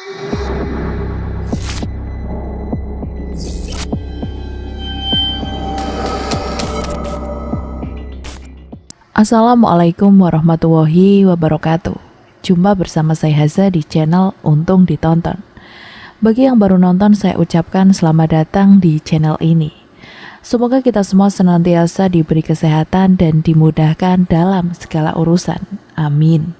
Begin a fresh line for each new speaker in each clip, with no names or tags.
Assalamualaikum warahmatullahi wabarakatuh. Jumpa bersama saya Haza di channel Untung Ditonton. Bagi yang baru nonton, saya ucapkan selamat datang di channel ini. Semoga kita semua senantiasa diberi kesehatan dan dimudahkan dalam segala urusan. Amin.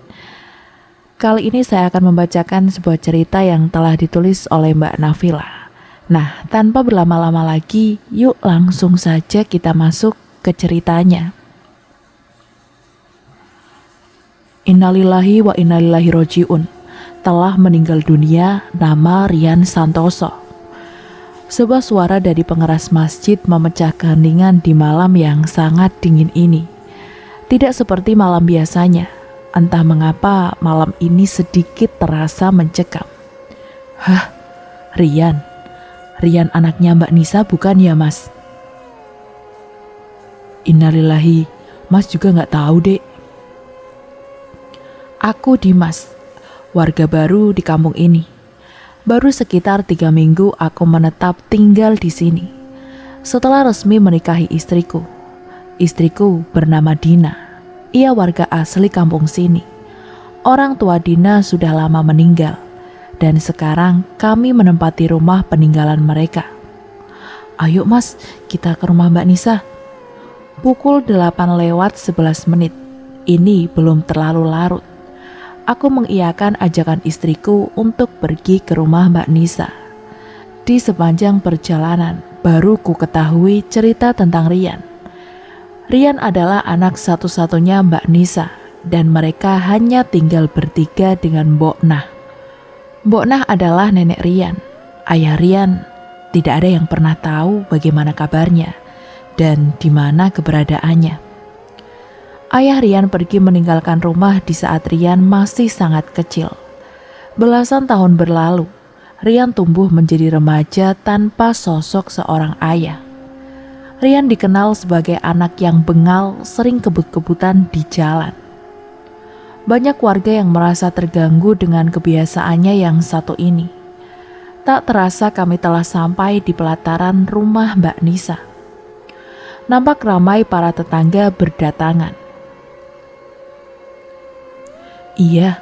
Kali ini saya akan membacakan sebuah cerita yang telah ditulis oleh Mbak Nafila. Nah, tanpa berlama-lama lagi, yuk langsung saja kita masuk ke ceritanya. Innalillahi wa innalillahi roji'un. Telah meninggal dunia nama Rian Santoso. Sebuah suara dari pengeras masjid memecah keheningan di malam yang sangat dingin ini. Tidak seperti malam biasanya. Entah mengapa malam ini sedikit terasa mencekam. Hah, Rian? Rian anaknya Mbak Nisa bukan ya, Mas? Innalillahi, Mas juga gak tahu, Dek. Aku Dimas, warga baru di kampung ini. Baru sekitar 3 minggu aku menetap tinggal di sini. Setelah resmi menikahi istriku. Istriku bernama Dina. Ia warga asli kampung sini. Orang tua Dina sudah lama meninggal. Dan sekarang kami menempati rumah peninggalan mereka. Ayo Mas, kita ke rumah Mbak Nisa. Pukul 8:11. Ini belum terlalu larut. Aku mengiyakan ajakan istriku untuk pergi ke rumah Mbak Nisa. Di sepanjang perjalanan, baru ku ketahui cerita tentang Rian. Rian adalah anak satu-satunya Mbak Nisa, dan mereka hanya tinggal bertiga dengan Mbok Nah. Mbok Nah adalah nenek Rian. Ayah Rian tidak ada yang pernah tahu bagaimana kabarnya dan di mana keberadaannya. Ayah Rian pergi meninggalkan rumah di saat Rian masih sangat kecil. Belasan tahun berlalu, Rian tumbuh menjadi remaja tanpa sosok seorang ayah. Rian dikenal sebagai anak yang bengal, sering kebut-kebutan di jalan. Banyak warga yang merasa terganggu dengan kebiasaannya yang satu ini. Tak terasa kami telah sampai di pelataran rumah Mbak Nisa. Nampak ramai para tetangga berdatangan. Iya,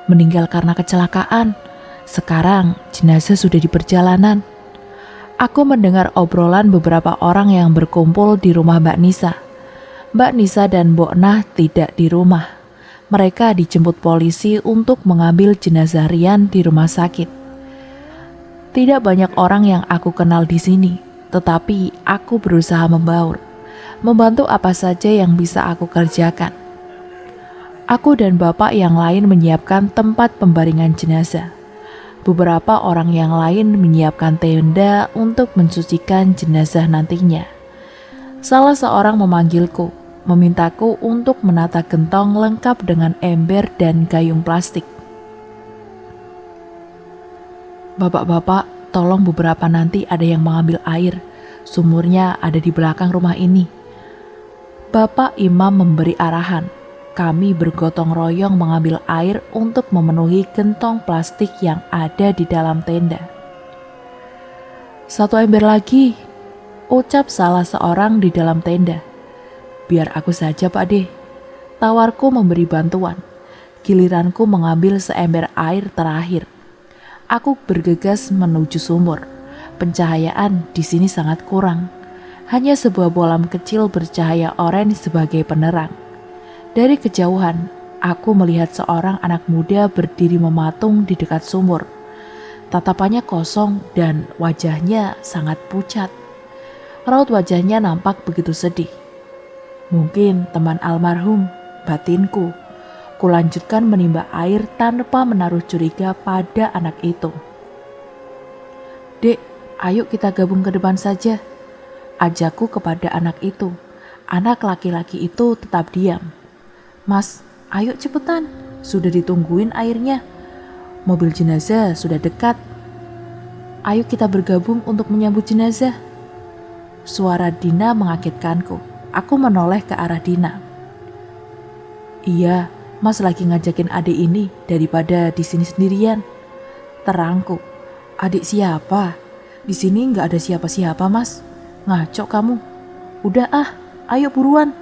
meninggal karena kecelakaan. Sekarang jenazah sudah di perjalanan. Aku mendengar obrolan beberapa orang yang berkumpul di rumah Mbak Nisa. Mbak Nisa dan Mbok Nah tidak di rumah. Mereka dijemput polisi untuk mengambil jenazah Rian di rumah sakit. Tidak banyak orang yang aku kenal di sini, tetapi aku berusaha membantu apa saja yang bisa aku kerjakan. Aku dan bapak yang lain menyiapkan tempat pembaringan jenazah. Beberapa orang yang lain menyiapkan tenda untuk mensucikan jenazah nantinya. Salah seorang memanggilku, memintaku untuk menata gentong lengkap dengan ember dan gayung plastik. Bapak-bapak, tolong beberapa nanti ada yang mengambil air. Sumurnya ada di belakang rumah ini. Bapak Imam memberi arahan. Kami bergotong royong mengambil air untuk memenuhi gentong plastik yang ada di dalam tenda. Satu ember lagi, ucap salah seorang di dalam tenda. Biar aku saja Pak De. Tawarku memberi bantuan. Giliranku mengambil seember air terakhir. Aku bergegas menuju sumur. Pencahayaan di sini sangat kurang. Hanya sebuah bolam kecil bercahaya oranye sebagai penerang. Dari kejauhan, aku melihat seorang anak muda berdiri mematung di dekat sumur. Tatapannya kosong dan wajahnya sangat pucat. Raut wajahnya nampak begitu sedih. Mungkin teman almarhum, batinku. Kulanjutkan menimba air tanpa menaruh curiga pada anak itu. Dek, ayo kita gabung ke depan saja. Ajakku kepada anak itu. Anak laki-laki itu tetap diam. Mas, ayo cepetan, sudah ditungguin airnya. Mobil jenazah sudah dekat. Ayo kita bergabung untuk menyambut jenazah. Suara Dina mengagetkanku. Aku menoleh ke arah Dina. Iya, Mas lagi ngajakin adik ini daripada di sini sendirian. Terangku. Adik siapa? Di sini nggak ada siapa-siapa, Mas. Ngaco kamu. Udah ah, ayo buruan.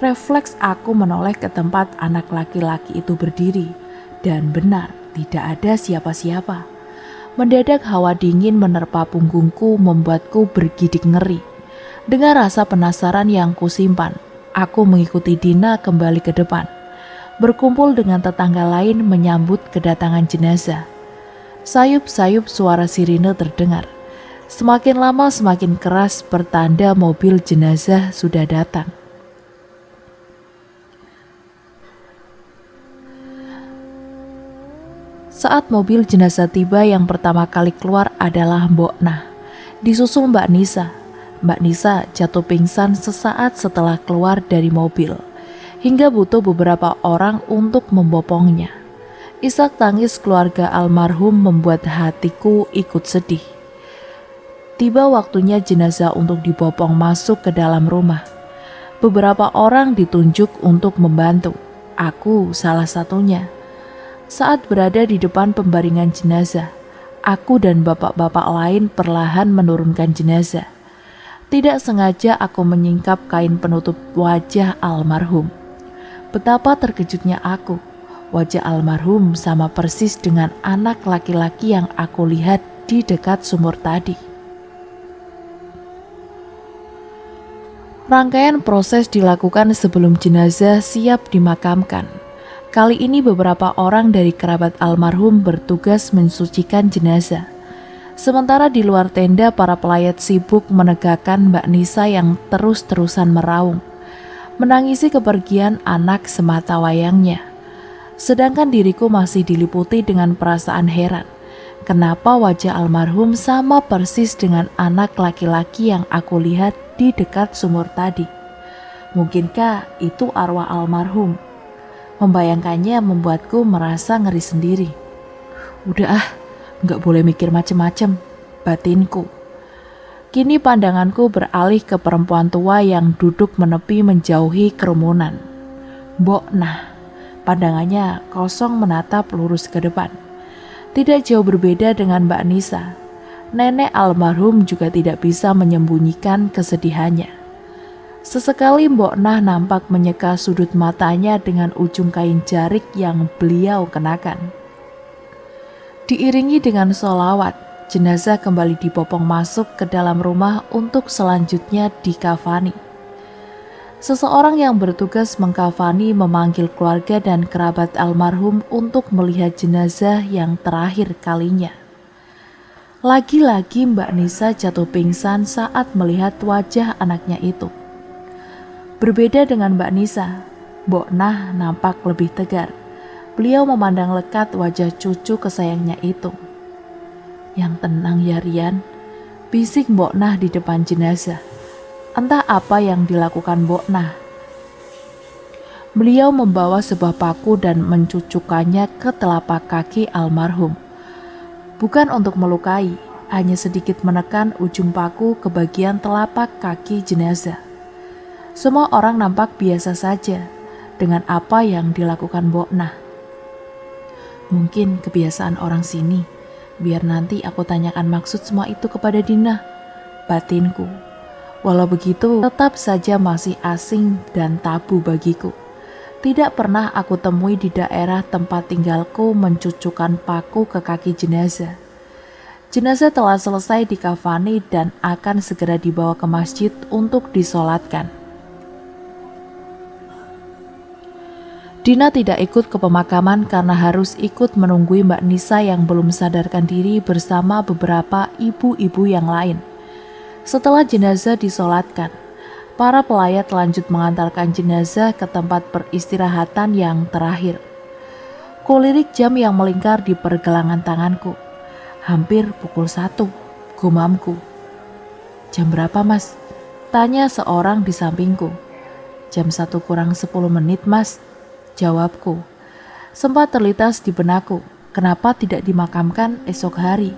Refleks aku menoleh ke tempat anak laki-laki itu berdiri. Dan benar, tidak ada siapa-siapa. Mendadak hawa dingin menerpa punggungku membuatku bergidik ngeri. Dengan rasa penasaran yang kusimpan, aku mengikuti Dina kembali ke depan. Berkumpul dengan tetangga lain menyambut kedatangan jenazah. Sayup-sayup suara sirine terdengar. Semakin lama semakin keras pertanda mobil jenazah sudah datang. Saat mobil jenazah tiba, yang pertama kali keluar adalah Mbok Nah, disusul Mbak Nisa. Mbak Nisa jatuh pingsan sesaat setelah keluar dari mobil, hingga butuh beberapa orang untuk membopongnya. Isak tangis keluarga almarhum membuat hatiku ikut sedih. Tiba waktunya jenazah untuk dibopong masuk ke dalam rumah. Beberapa orang ditunjuk untuk membantu. Aku salah satunya. Saat berada di depan pembaringan jenazah, aku dan bapak-bapak lain perlahan menurunkan jenazah. Tidak sengaja aku menyingkap kain penutup wajah almarhum. Betapa terkejutnya aku. Wajah almarhum sama persis dengan anak laki-laki yang aku lihat di dekat sumur tadi. Rangkaian proses dilakukan sebelum jenazah siap dimakamkan. Kali ini beberapa orang dari kerabat almarhum bertugas mensucikan jenazah. Sementara di luar tenda para pelayat sibuk menegakkan Mbak Nisa yang terus-terusan meraung, menangisi kepergian anak semata wayangnya. Sedangkan diriku masih diliputi dengan perasaan heran. Kenapa wajah almarhum sama persis dengan anak laki-laki yang aku lihat di dekat sumur tadi? Mungkinkah itu arwah almarhum? Membayangkannya membuatku merasa ngeri sendiri. Udah ah, gak boleh mikir macem-macem, batinku. Kini pandanganku beralih ke perempuan tua yang duduk menepi menjauhi kerumunan. Mbok Nah, pandangannya kosong menatap lurus ke depan. Tidak jauh berbeda dengan Mbak Nisa. Nenek almarhum juga tidak bisa menyembunyikan kesedihannya. Sesekali Mbok Nah nampak menyeka sudut matanya dengan ujung kain jarik yang beliau kenakan. Diiringi dengan sholawat, jenazah kembali dibopong masuk ke dalam rumah untuk selanjutnya dikafani. Seseorang yang bertugas mengkafani memanggil keluarga dan kerabat almarhum untuk melihat jenazah yang terakhir kalinya. Lagi-lagi Mbak Nisa jatuh pingsan saat melihat wajah anaknya itu. Berbeda dengan Mbak Nisa, Mbok Nah nampak lebih tegar. Beliau memandang lekat wajah cucu kesayangnya itu. Yang tenang ya Rian, bisik Mbok Nah di depan jenazah. Entah apa yang dilakukan Mbok Nah. Beliau membawa sebuah paku dan mencucukkannya ke telapak kaki almarhum. Bukan untuk melukai, hanya sedikit menekan ujung paku ke bagian telapak kaki jenazah. Semua orang nampak biasa saja dengan apa yang dilakukan Mbok Nah. Mungkin kebiasaan orang sini, biar nanti aku tanyakan maksud semua itu kepada Dina, batinku. Walau begitu, tetap saja masih asing dan tabu bagiku. Tidak pernah aku temui di daerah tempat tinggalku mencucukkan paku ke kaki jenazah. Jenazah telah selesai dikafani dan akan segera dibawa ke masjid untuk disolatkan. Dina tidak ikut ke pemakaman karena harus ikut menunggui Mbak Nisa yang belum sadarkan diri bersama beberapa ibu-ibu yang lain. Setelah jenazah disolatkan, para pelayat lanjut mengantarkan jenazah ke tempat peristirahatan yang terakhir. Kulirik jam yang melingkar di pergelangan tanganku. Hampir pukul 1, gumamku. Jam berapa mas? Tanya seorang di sampingku. Jam 1 kurang 10 menit mas, jawabku. Sempat terlintas di benakku, kenapa tidak dimakamkan esok hari?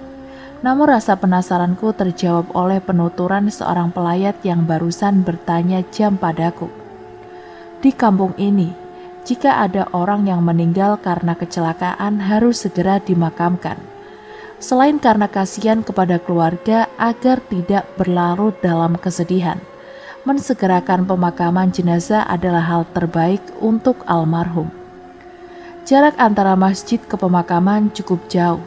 Namun rasa penasaranku terjawab oleh penuturan seorang pelayat yang barusan bertanya jam padaku. Di kampung ini, jika ada orang yang meninggal karena kecelakaan harus segera dimakamkan. Selain karena kasihan kepada keluarga agar tidak berlarut dalam kesedihan, mensegerakan pemakaman jenazah adalah hal terbaik untuk almarhum. Jarak antara masjid ke pemakaman cukup jauh.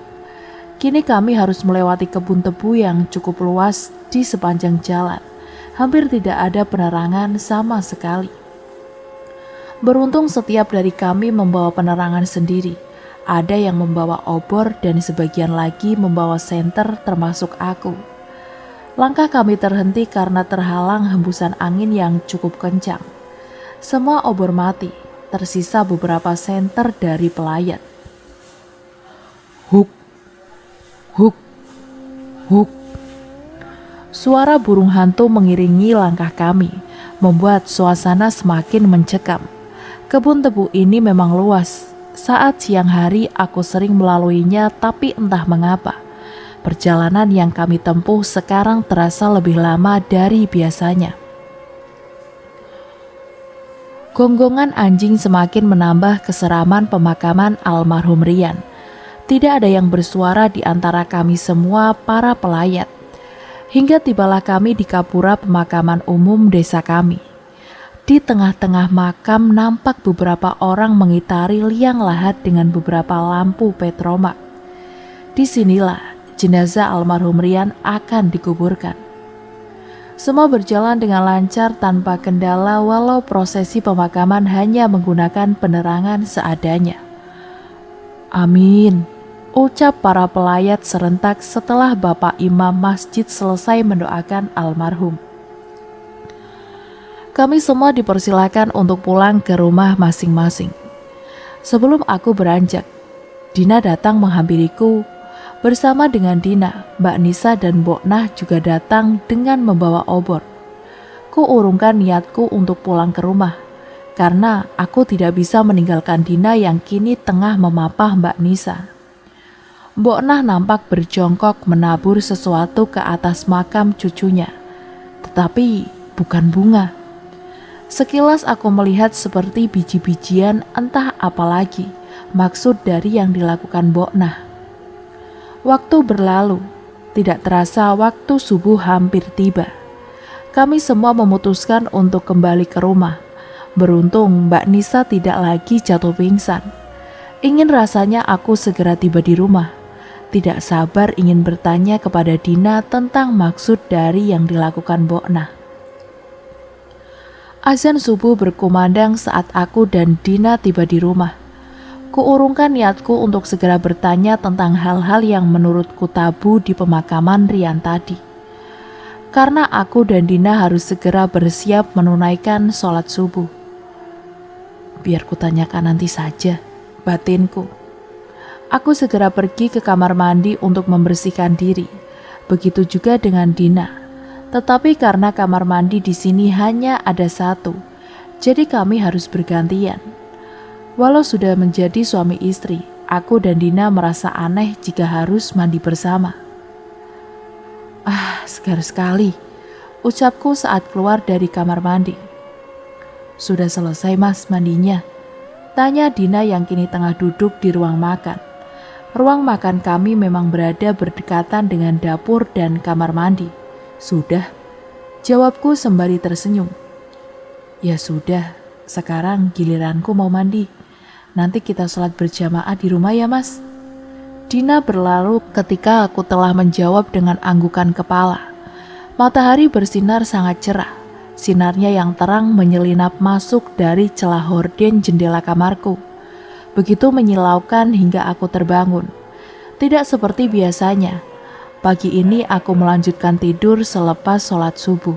Kini kami harus melewati kebun tebu yang cukup luas di sepanjang jalan. Hampir tidak ada penerangan sama sekali. Beruntung setiap dari kami membawa penerangan sendiri. Ada yang membawa obor dan sebagian lagi membawa senter termasuk aku. Langkah kami terhenti karena terhalang hembusan angin yang cukup kencang. Semua obor mati, tersisa beberapa senter dari pelayat. Huk, huk, huk. Suara burung hantu mengiringi langkah kami, membuat suasana semakin mencekam. Kebun tebu ini memang luas. Saat siang hari aku sering melaluinya, tapi entah mengapa perjalanan yang kami tempuh sekarang terasa lebih lama dari biasanya. Gonggongan anjing semakin menambah keseraman pemakaman almarhum Rian. Tidak ada yang bersuara di antara kami semua para pelayat. Hingga tibalah kami di kapura pemakaman umum desa kami. Di tengah-tengah makam nampak beberapa orang mengitari liang lahat dengan beberapa lampu petromak. Disinilah jenazah almarhum Rian akan dikuburkan. Semua berjalan dengan lancar tanpa kendala walau prosesi pemakaman hanya menggunakan penerangan seadanya. Amin, ucap para pelayat serentak setelah Bapak Imam Masjid selesai mendoakan almarhum. Kami semua dipersilakan untuk pulang ke rumah masing-masing. Sebelum aku beranjak, Dina datang menghampiriku. Bersama dengan Dina, Mbak Nisa dan Mbok Nah juga datang dengan membawa obor. Kuurungkan niatku untuk pulang ke rumah, karena aku tidak bisa meninggalkan Dina yang kini tengah memapah Mbak Nisa. Mbok Nah nampak berjongkok menabur sesuatu ke atas makam cucunya, tetapi bukan bunga. Sekilas aku melihat seperti biji-bijian entah apa lagi maksud dari yang dilakukan Mbok Nah. Waktu berlalu, tidak terasa waktu subuh hampir tiba. Kami semua memutuskan untuk kembali ke rumah. Beruntung Mbak Nisa tidak lagi jatuh pingsan. Ingin rasanya aku segera tiba di rumah. Tidak sabar ingin bertanya kepada Dina tentang maksud dari yang dilakukan Mbok Nah. Azan subuh berkumandang saat aku dan Dina tiba di rumah. Kuurungkan niatku untuk segera bertanya tentang hal-hal yang menurutku tabu di pemakaman Rian tadi. Karena aku dan Dina harus segera bersiap menunaikan sholat subuh. Biar kutanyakan nanti saja, batinku. Aku segera pergi ke kamar mandi untuk membersihkan diri. Begitu juga dengan Dina. Tetapi karena kamar mandi di sini hanya ada satu, jadi kami harus bergantian. Walau sudah menjadi suami istri, aku dan Dina merasa aneh jika harus mandi bersama. Ah, segar sekali, ucapku saat keluar dari kamar mandi. Sudah selesai mas mandinya? Tanya Dina yang kini tengah duduk di ruang makan. Ruang makan kami memang berada berdekatan dengan dapur dan kamar mandi. Sudah, jawabku sembari tersenyum. Ya sudah, sekarang giliranku mau mandi. Nanti kita sholat berjamaah di rumah ya mas. Dina berlalu ketika aku telah menjawab dengan anggukan kepala. Matahari bersinar sangat cerah. Sinarnya yang terang menyelinap masuk dari celah horden jendela kamarku. Begitu menyilaukan hingga aku terbangun. Tidak seperti biasanya. Pagi ini aku melanjutkan tidur selepas sholat subuh.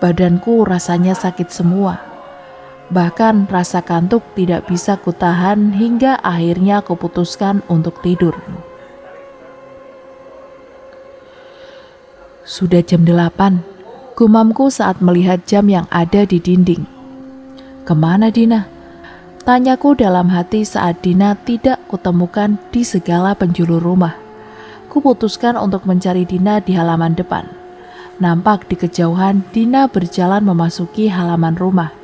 Badanku rasanya sakit semua. Bahkan rasa kantuk tidak bisa kutahan hingga akhirnya aku putuskan untuk tidur. Sudah jam 8, gumamku saat melihat jam yang ada di dinding. Kemana Dina? Tanyaku dalam hati saat Dina tidak kutemukan di segala penjuru rumah. Kuputuskan untuk mencari Dina di halaman depan. Nampak di kejauhan Dina berjalan memasuki halaman rumah.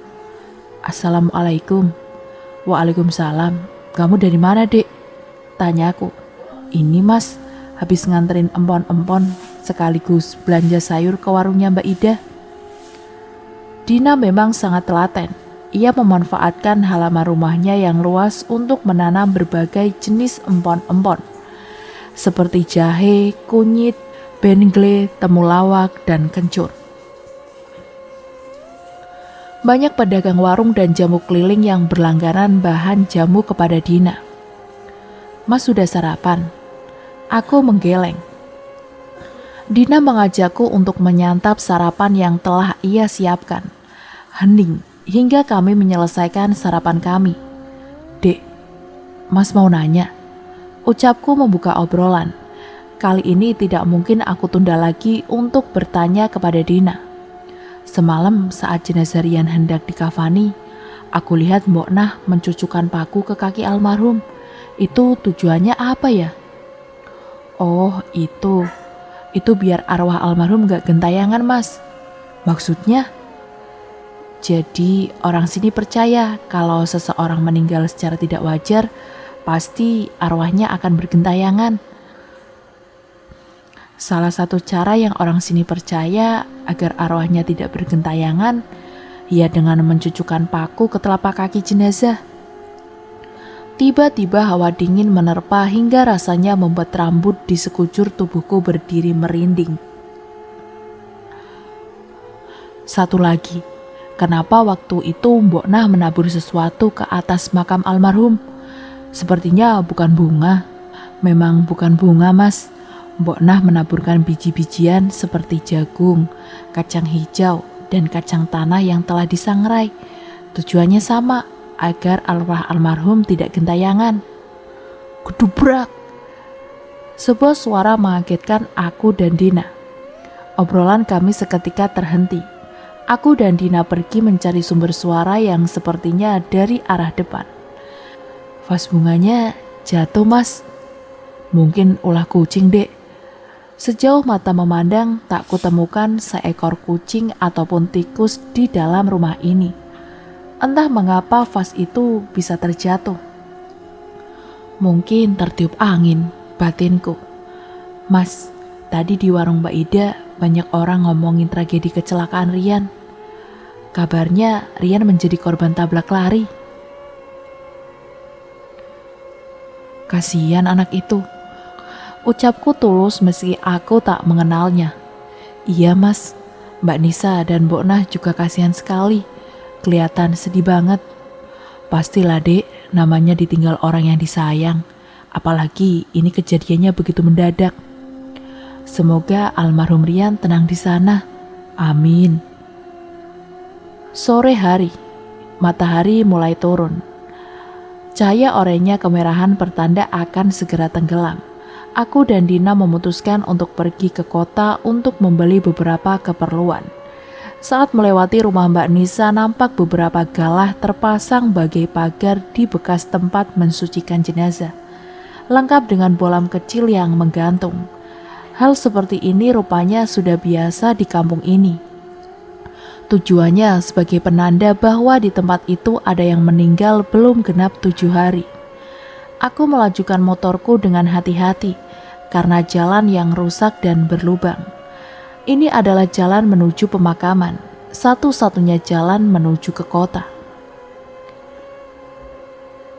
Assalamualaikum, Waalaikumsalam. Kamu dari mana, Dek? Tanyaku. Ini Mas, habis nganterin empon-empon sekaligus belanja sayur ke warungnya Mbak Ida. Dina memang sangat telaten. Ia memanfaatkan halaman rumahnya yang luas untuk menanam berbagai jenis empon-empon, seperti jahe, kunyit, bengle, temulawak, dan kencur. Banyak pedagang warung dan jamu keliling yang berlangganan bahan jamu kepada Dina. Mas sudah sarapan? Aku menggeleng. Dina mengajakku untuk menyantap sarapan yang telah ia siapkan. Hening hingga kami menyelesaikan sarapan kami. Dek, Mas mau nanya. Ucapku membuka obrolan. Kali ini tidak mungkin aku tunda lagi untuk bertanya kepada Dina. Semalam saat jenazah Rian hendak dikafani, aku lihat Mbok Nah mencucukkan paku ke kaki almarhum. Itu tujuannya apa ya? Oh itu biar arwah almarhum gak gentayangan Mas. Maksudnya? Jadi orang sini percaya kalau seseorang meninggal secara tidak wajar, pasti arwahnya akan bergentayangan. Salah satu cara yang orang sini percaya agar arwahnya tidak bergentayangan, ya dengan mencucukkan paku ke telapak kaki jenazah. Tiba-tiba hawa dingin menerpa hingga rasanya membuat rambut di sekujur tubuhku berdiri merinding. Satu lagi, kenapa waktu itu Mbok Nah menabur sesuatu ke atas makam almarhum? Sepertinya bukan bunga. Memang bukan bunga, Mas. Mbok Nah menaburkan biji-bijian seperti jagung, kacang hijau, dan kacang tanah yang telah disangrai. Tujuannya sama, agar arwah almarhum tidak gentayangan. Gedubrak! Sebuah suara mengagetkan aku dan Dina. Obrolan kami seketika terhenti. Aku dan Dina pergi mencari sumber suara yang sepertinya dari arah depan. Vas bunganya jatuh, Mas. Mungkin ulah kucing, Dek. Sejauh mata memandang, tak kutemukan seekor kucing ataupun tikus di dalam rumah ini. Entah mengapa vas itu bisa terjatuh. Mungkin tertiup angin, batinku. Mas, tadi di warung Mbak Ida banyak orang ngomongin tragedi kecelakaan Rian. Kabarnya Rian menjadi korban tabrak lari. Kasihan anak itu. Ucapku tulus meski aku tak mengenalnya. Iya Mas, Mbak Nisa dan Mbok Nah juga kasihan sekali. Kelihatan sedih banget. Pastilah Dek, namanya ditinggal orang yang disayang. Apalagi ini kejadiannya begitu mendadak. Semoga almarhum Rian tenang di sana. Amin. Sore hari, matahari mulai turun. Cahaya oranye kemerahan pertanda akan segera tenggelam. Aku dan Dina memutuskan untuk pergi ke kota untuk membeli beberapa keperluan. Saat melewati rumah Mbak Nisa, nampak beberapa galah terpasang bagai pagar di bekas tempat mensucikan jenazah, lengkap dengan bolam kecil yang menggantung. Hal seperti ini rupanya sudah biasa di kampung ini. Tujuannya sebagai penanda bahwa di tempat itu ada yang meninggal belum genap 7 hari. Aku melajukan motorku dengan hati-hati karena jalan yang rusak dan berlubang. Ini adalah jalan menuju pemakaman, satu-satunya jalan menuju ke kota.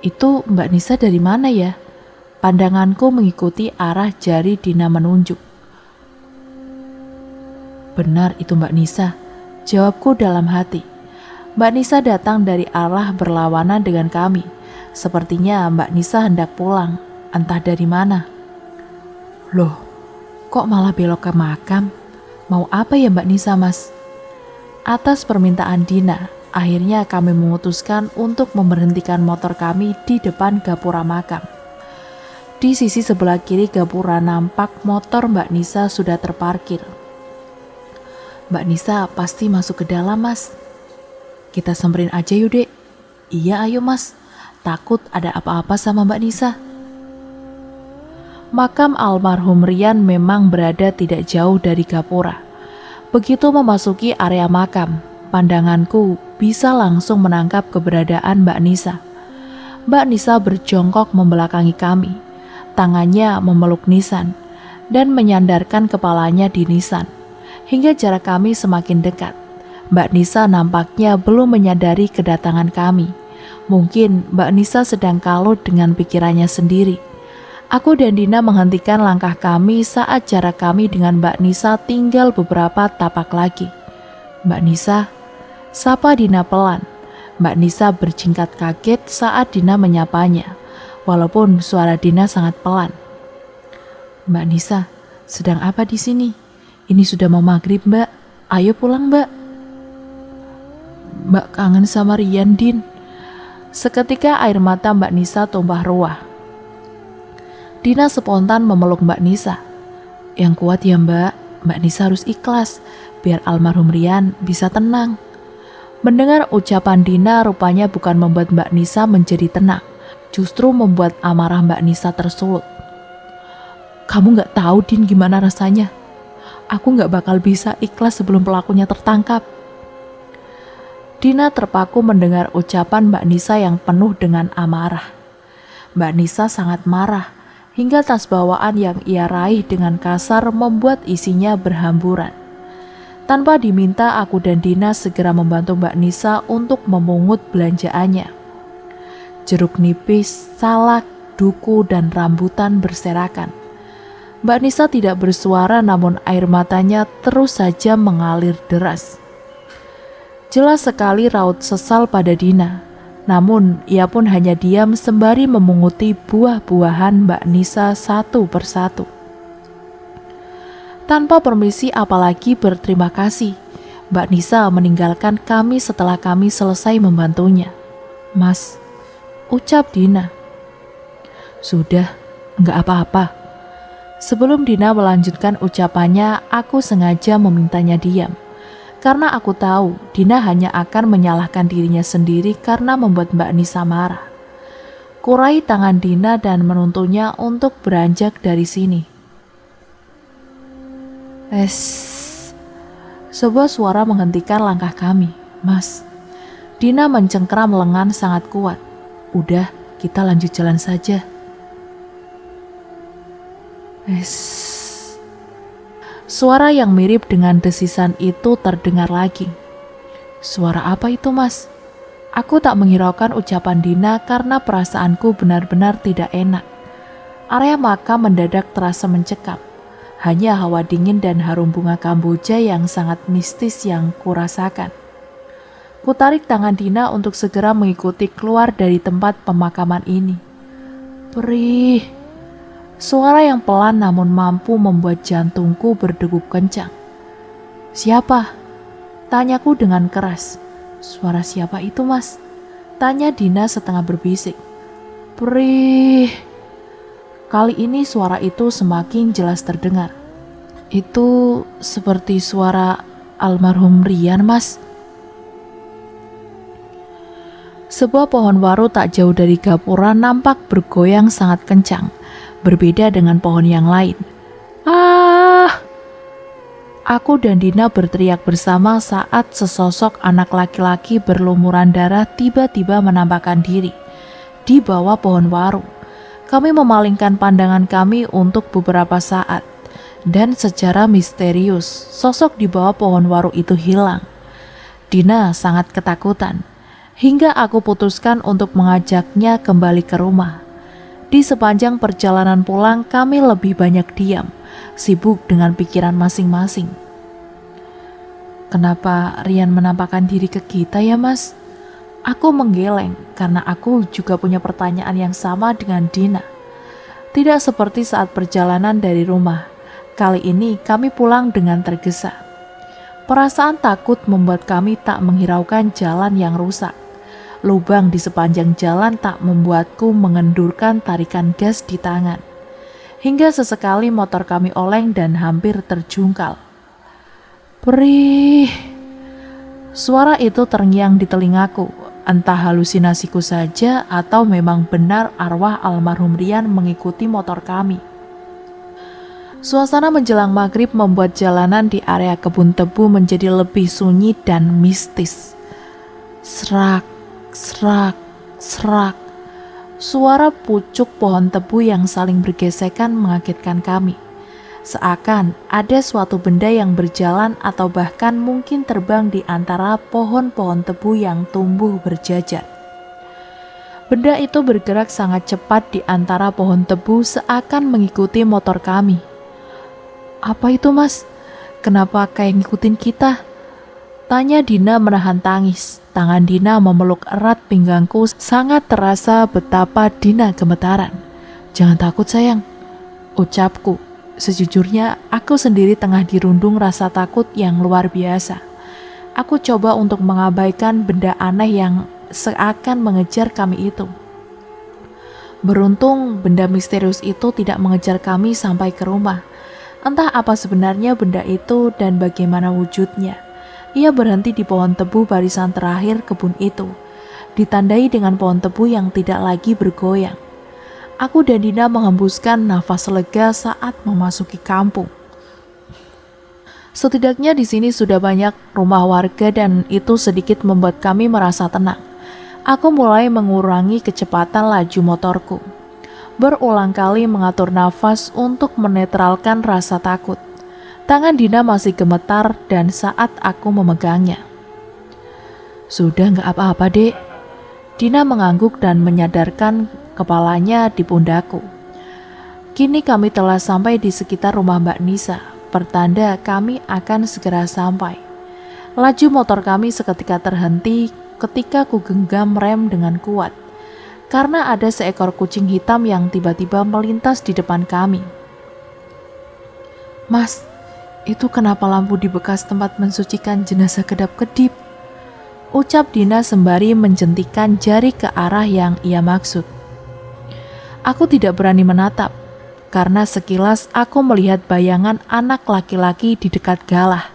Itu Mbak Nisa dari mana ya? Pandanganku mengikuti arah jari Dina menunjuk. Benar itu Mbak Nisa, jawabku dalam hati. Mbak Nisa datang dari arah berlawanan dengan kami. Sepertinya Mbak Nisa hendak pulang, entah dari mana. Loh, kok malah belok ke makam? Mau apa ya Mbak Nisa, Mas? Atas permintaan Dina, akhirnya kami memutuskan untuk memberhentikan motor kami di depan gapura makam. Di sisi sebelah kiri gapura nampak motor Mbak Nisa sudah terparkir. Mbak Nisa pasti masuk ke dalam, Mas. Kita samperin aja yuk, Dek. Iya, ayo Mas. Takut ada apa-apa sama Mbak Nisa. Makam almarhum Rian memang berada tidak jauh dari gapura. Begitu memasuki area makam, pandanganku bisa langsung menangkap keberadaan Mbak Nisa. Mbak Nisa berjongkok membelakangi kami. Tangannya memeluk Nisan dan menyandarkan kepalanya di Nisan, hingga jarak kami semakin dekat. Mbak Nisa nampaknya belum menyadari kedatangan kami. Mungkin Mbak Nisa sedang kalut dengan pikirannya sendiri. Aku dan Dina menghentikan langkah kami saat jarak kami dengan Mbak Nisa tinggal beberapa tapak lagi. "Mbak Nisa," sapa Dina pelan. Mbak Nisa berjingkat kaget saat Dina menyapanya, walaupun suara Dina sangat pelan. "Mbak Nisa, sedang apa di sini? Ini sudah mau maghrib, Mbak. Ayo pulang, Mbak." "Mbak kangen sama Rian, Din." Seketika air mata Mbak Nisa tumpah ruah. Dina spontan memeluk Mbak Nisa. "Yang kuat ya, Mbak. Mbak Nisa harus ikhlas, biar almarhum Rian bisa tenang." Mendengar ucapan Dina rupanya bukan membuat Mbak Nisa menjadi tenang, justru membuat amarah Mbak Nisa tersulut. "Kamu gak tahu, Din, gimana rasanya. Aku gak bakal bisa ikhlas sebelum pelakunya tertangkap." Dina terpaku mendengar ucapan Mbak Nisa yang penuh dengan amarah. Mbak Nisa sangat marah, hingga tas bawaan yang ia raih dengan kasar membuat isinya berhamburan. Tanpa diminta, aku dan Dina segera membantu Mbak Nisa untuk memungut belanjaannya. Jeruk nipis, salak, duku, dan rambutan berserakan. Mbak Nisa tidak bersuara, namun air matanya terus saja mengalir deras. Jelas sekali raut sesal pada Dina, namun ia pun hanya diam sembari memunguti buah-buahan Mbak Nisa satu persatu. Tanpa permisi apalagi berterima kasih, Mbak Nisa meninggalkan kami setelah kami selesai membantunya. "Mas," ucap Dina. "Sudah, nggak apa-apa." Sebelum Dina melanjutkan ucapannya, aku sengaja memintanya diam. Karena aku tahu Dina hanya akan menyalahkan dirinya sendiri karena membuat Mbak Nisa marah. Kurai tangan Dina dan menuntunnya untuk beranjak dari sini. Sebuah suara menghentikan langkah kami. "Mas." Dina mencengkram lengan sangat kuat. "Udah, kita lanjut jalan saja." Suara yang mirip dengan desisan itu terdengar lagi. "Suara apa itu, Mas?" Aku tak menghiraukan ucapan Dina karena perasaanku benar-benar tidak enak. Area makam mendadak terasa mencekam. Hanya hawa dingin dan harum bunga kamboja yang sangat mistis yang kurasakan. Kutarik tangan Dina untuk segera mengikuti keluar dari tempat pemakaman ini. "Perih." Suara yang pelan namun mampu membuat jantungku berdegup kencang. "Siapa?" tanyaku dengan keras. "Suara siapa itu, Mas?" tanya Dina setengah berbisik. "Perih." Kali ini suara itu semakin jelas terdengar. "Itu seperti suara almarhum Rian, Mas." Sebuah pohon waru tak jauh dari gapura nampak bergoyang sangat kencang, berbeda dengan pohon yang lain. "Ah!" Aku dan Dina berteriak bersama saat sesosok anak laki-laki berlumuran darah tiba-tiba menampakkan diri di bawah pohon waru. Kami memalingkan pandangan kami untuk beberapa saat, dan secara misterius sosok di bawah pohon waru itu hilang. Dina sangat ketakutan, hingga aku putuskan untuk mengajaknya kembali ke rumah. Di sepanjang perjalanan pulang kami lebih banyak diam, sibuk dengan pikiran masing-masing. "Kenapa Rian menampakkan diri ke kita ya, Mas?" Aku menggeleng karena aku juga punya pertanyaan yang sama dengan Dina. Tidak seperti saat perjalanan dari rumah. Kali ini kami pulang dengan tergesa. Perasaan takut membuat kami tak menghiraukan jalan yang rusak. Lubang di sepanjang jalan tak membuatku mengendurkan tarikan gas di tangan. Hingga sesekali motor kami oleng dan hampir terjungkal. "Perih." Suara itu terngiang di telingaku. Entah halusinasiku saja atau memang benar arwah almarhum Rian mengikuti motor kami. Suasana menjelang maghrib membuat jalanan di area kebun tebu menjadi lebih sunyi dan mistis. Serak, serak, serak. Suara pucuk pohon tebu yang saling bergesekan mengagetkan kami. Seakan ada suatu benda yang berjalan atau bahkan mungkin terbang di antara pohon-pohon tebu yang tumbuh berjajar. Benda itu bergerak sangat cepat di antara pohon tebu seakan mengikuti motor kami. "Apa itu, Mas? Kenapa kayak ngikutin kita?" tanya Dina menahan tangis. Tangan Dina memeluk erat pinggangku, sangat terasa betapa Dina gemetaran. "Jangan takut sayang," ucapku. Sejujurnya, aku sendiri tengah dirundung rasa takut yang luar biasa. Aku coba untuk mengabaikan benda aneh yang seakan mengejar kami itu. Beruntung, benda misterius itu tidak mengejar kami sampai ke rumah. Entah apa sebenarnya benda itu dan bagaimana wujudnya. Ia berhenti di pohon tebu barisan terakhir kebun itu, ditandai dengan pohon tebu yang tidak lagi bergoyang. Aku dan Dina menghembuskan nafas lega saat memasuki kampung. Setidaknya di sini sudah banyak rumah warga dan itu sedikit membuat kami merasa tenang. Aku mulai mengurangi kecepatan laju motorku. Berulang kali mengatur nafas untuk menetralkan rasa takut. Tangan Dina masih gemetar dan saat aku memegangnya. "Sudah gak apa-apa, Dek." Dina mengangguk dan menyadarkan kepalanya di pundakku. Kini kami telah sampai di sekitar rumah Mbak Nisa, pertanda kami akan segera sampai. Laju motor kami seketika terhenti ketika ku genggam rem dengan kuat, karena ada seekor kucing hitam yang tiba-tiba melintas di depan kami. "Mas, itu kenapa lampu di bekas tempat mensucikan jenazah kedap-kedip?" ucap Dina sembari menjentikan jari ke arah yang ia maksud. Aku tidak berani menatap, karena sekilas aku melihat bayangan anak laki-laki di dekat galah.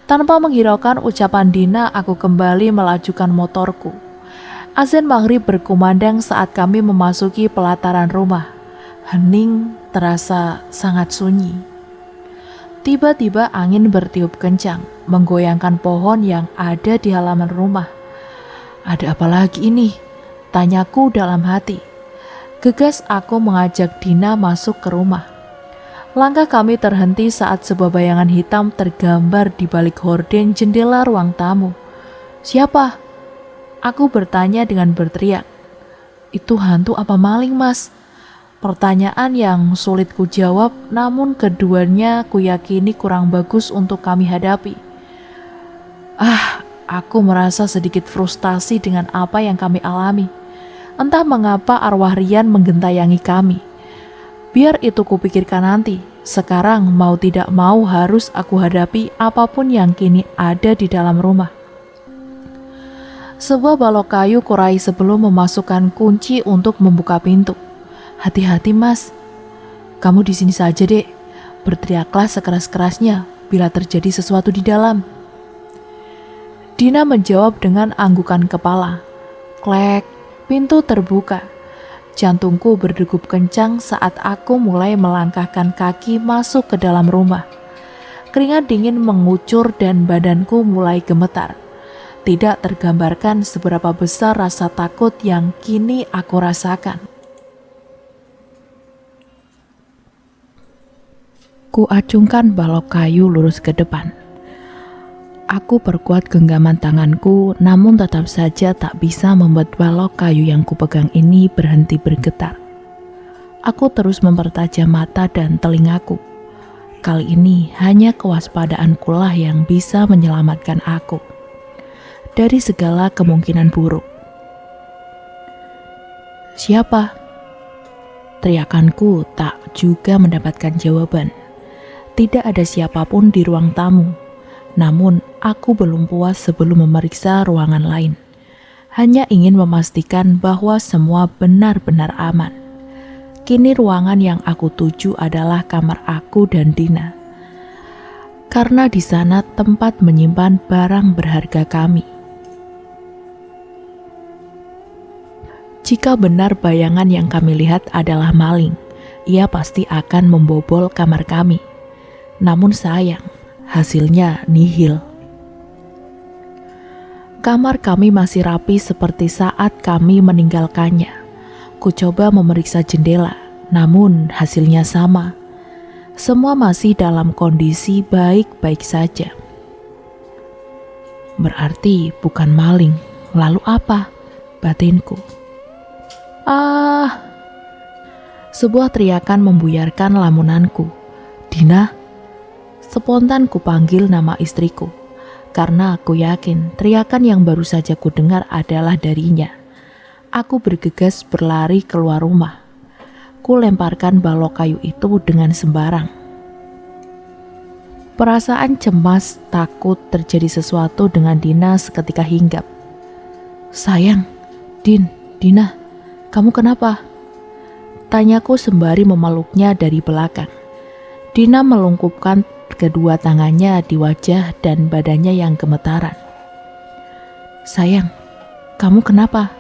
Tanpa menghiraukan ucapan Dina, aku kembali melajukan motorku. Azan maghrib berkumandang saat kami memasuki pelataran rumah. Hening terasa sangat sunyi. Tiba-tiba angin bertiup kencang, menggoyangkan pohon yang ada di halaman rumah. "Ada apa lagi ini?" tanyaku dalam hati. Gegas aku mengajak Dina masuk ke rumah. Langkah kami terhenti saat sebuah bayangan hitam tergambar di balik horden jendela ruang tamu. "Siapa?" aku bertanya dengan berteriak. "Itu hantu apa maling, Mas?" Pertanyaan yang sulit ku jawab, namun keduanya kuyakini kurang bagus untuk kami hadapi. Aku merasa sedikit frustasi dengan apa yang kami alami. Entah mengapa arwah Rian menggentayangi kami. Biar itu kupikirkan nanti. Sekarang mau tidak mau harus aku hadapi apapun yang kini ada di dalam rumah. Sebuah balok kayu kurai sebelum memasukkan kunci untuk membuka pintu. "Hati-hati, Mas. Kamu di sini saja, Dek. Berteriaklah sekeras-kerasnya bila terjadi sesuatu di dalam." Dina menjawab dengan anggukan kepala. Klek, pintu terbuka. Jantungku berdegup kencang saat aku mulai melangkahkan kaki masuk ke dalam rumah. Keringat dingin mengucur dan badanku mulai gemetar. Tidak tergambarkan seberapa besar rasa takut yang kini aku rasakan. Ku acungkan balok kayu lurus ke depan. Aku perkuat genggaman tanganku, namun tetap saja tak bisa membuat balok kayu yang kupegang ini berhenti bergetar. Aku terus mempertajam mata dan telingaku. Kali ini hanya kewaspadaanku lah yang bisa menyelamatkan aku dari segala kemungkinan buruk. "Siapa?" teriakanku tak juga mendapatkan jawaban. Tidak ada siapapun di ruang tamu. Namun, aku belum puas sebelum memeriksa ruangan lain. Hanya ingin memastikan bahwa semua benar-benar aman. Kini ruangan yang aku tuju adalah kamar aku dan Dina. Karena di sana tempat menyimpan barang berharga kami. Jika benar bayangan yang kami lihat adalah maling, ia pasti akan membobol kamar kami. Namun sayang, hasilnya nihil. Kamar kami masih rapi seperti saat kami meninggalkannya. Ku coba memeriksa jendela, namun hasilnya sama. Semua masih dalam kondisi baik-baik saja. Berarti bukan maling. Lalu apa? Batinku. Ah! Sebuah teriakan membuyarkan lamunanku. Dina? Spontan kupanggil nama istriku. Karena aku yakin teriakan yang baru saja ku dengar adalah darinya. Aku bergegas berlari keluar rumah. Ku lemparkan balok kayu itu dengan sembarang. Perasaan cemas, takut terjadi sesuatu dengan Dina seketika hinggap. Sayang, Dina, kamu kenapa? Tanyaku sembari memeluknya dari belakang. Dina melungkupkan kedua tangannya di wajah dan badannya yang gemetaran. Sayang, kamu kenapa?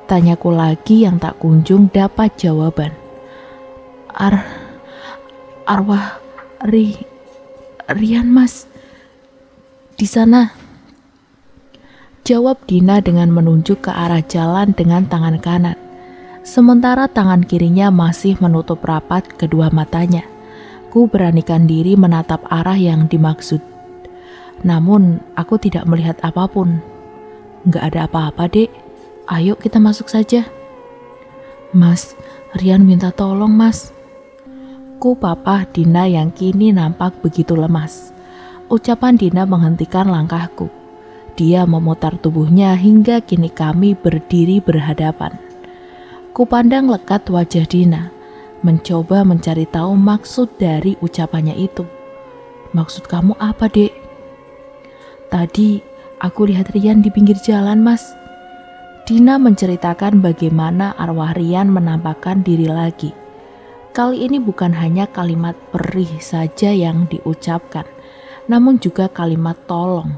Tanyaku lagi yang tak kunjung dapat jawaban. Arwah Rian mas, di sana. Jawab Dina dengan menunjuk ke arah jalan dengan tangan kanan. Sementara tangan kirinya masih menutup rapat kedua matanya. Ku beranikan diri menatap arah yang dimaksud. Namun aku tidak melihat apapun. Gak ada apa-apa, Dek. Ayo kita masuk saja. Mas, Rian minta tolong, Mas. Ku papah Dina yang kini nampak begitu lemas. Ucapan Dina menghentikan langkahku. Dia memutar tubuhnya hingga kini kami berdiri berhadapan. Ku pandang lekat wajah Dina, mencoba mencari tahu maksud dari ucapannya itu. Maksud kamu apa, Dek? Tadi aku lihat Rian di pinggir jalan, Mas. Dina menceritakan bagaimana arwah Rian menampakkan diri lagi. Kali ini bukan hanya kalimat perih saja yang diucapkan, namun juga kalimat tolong.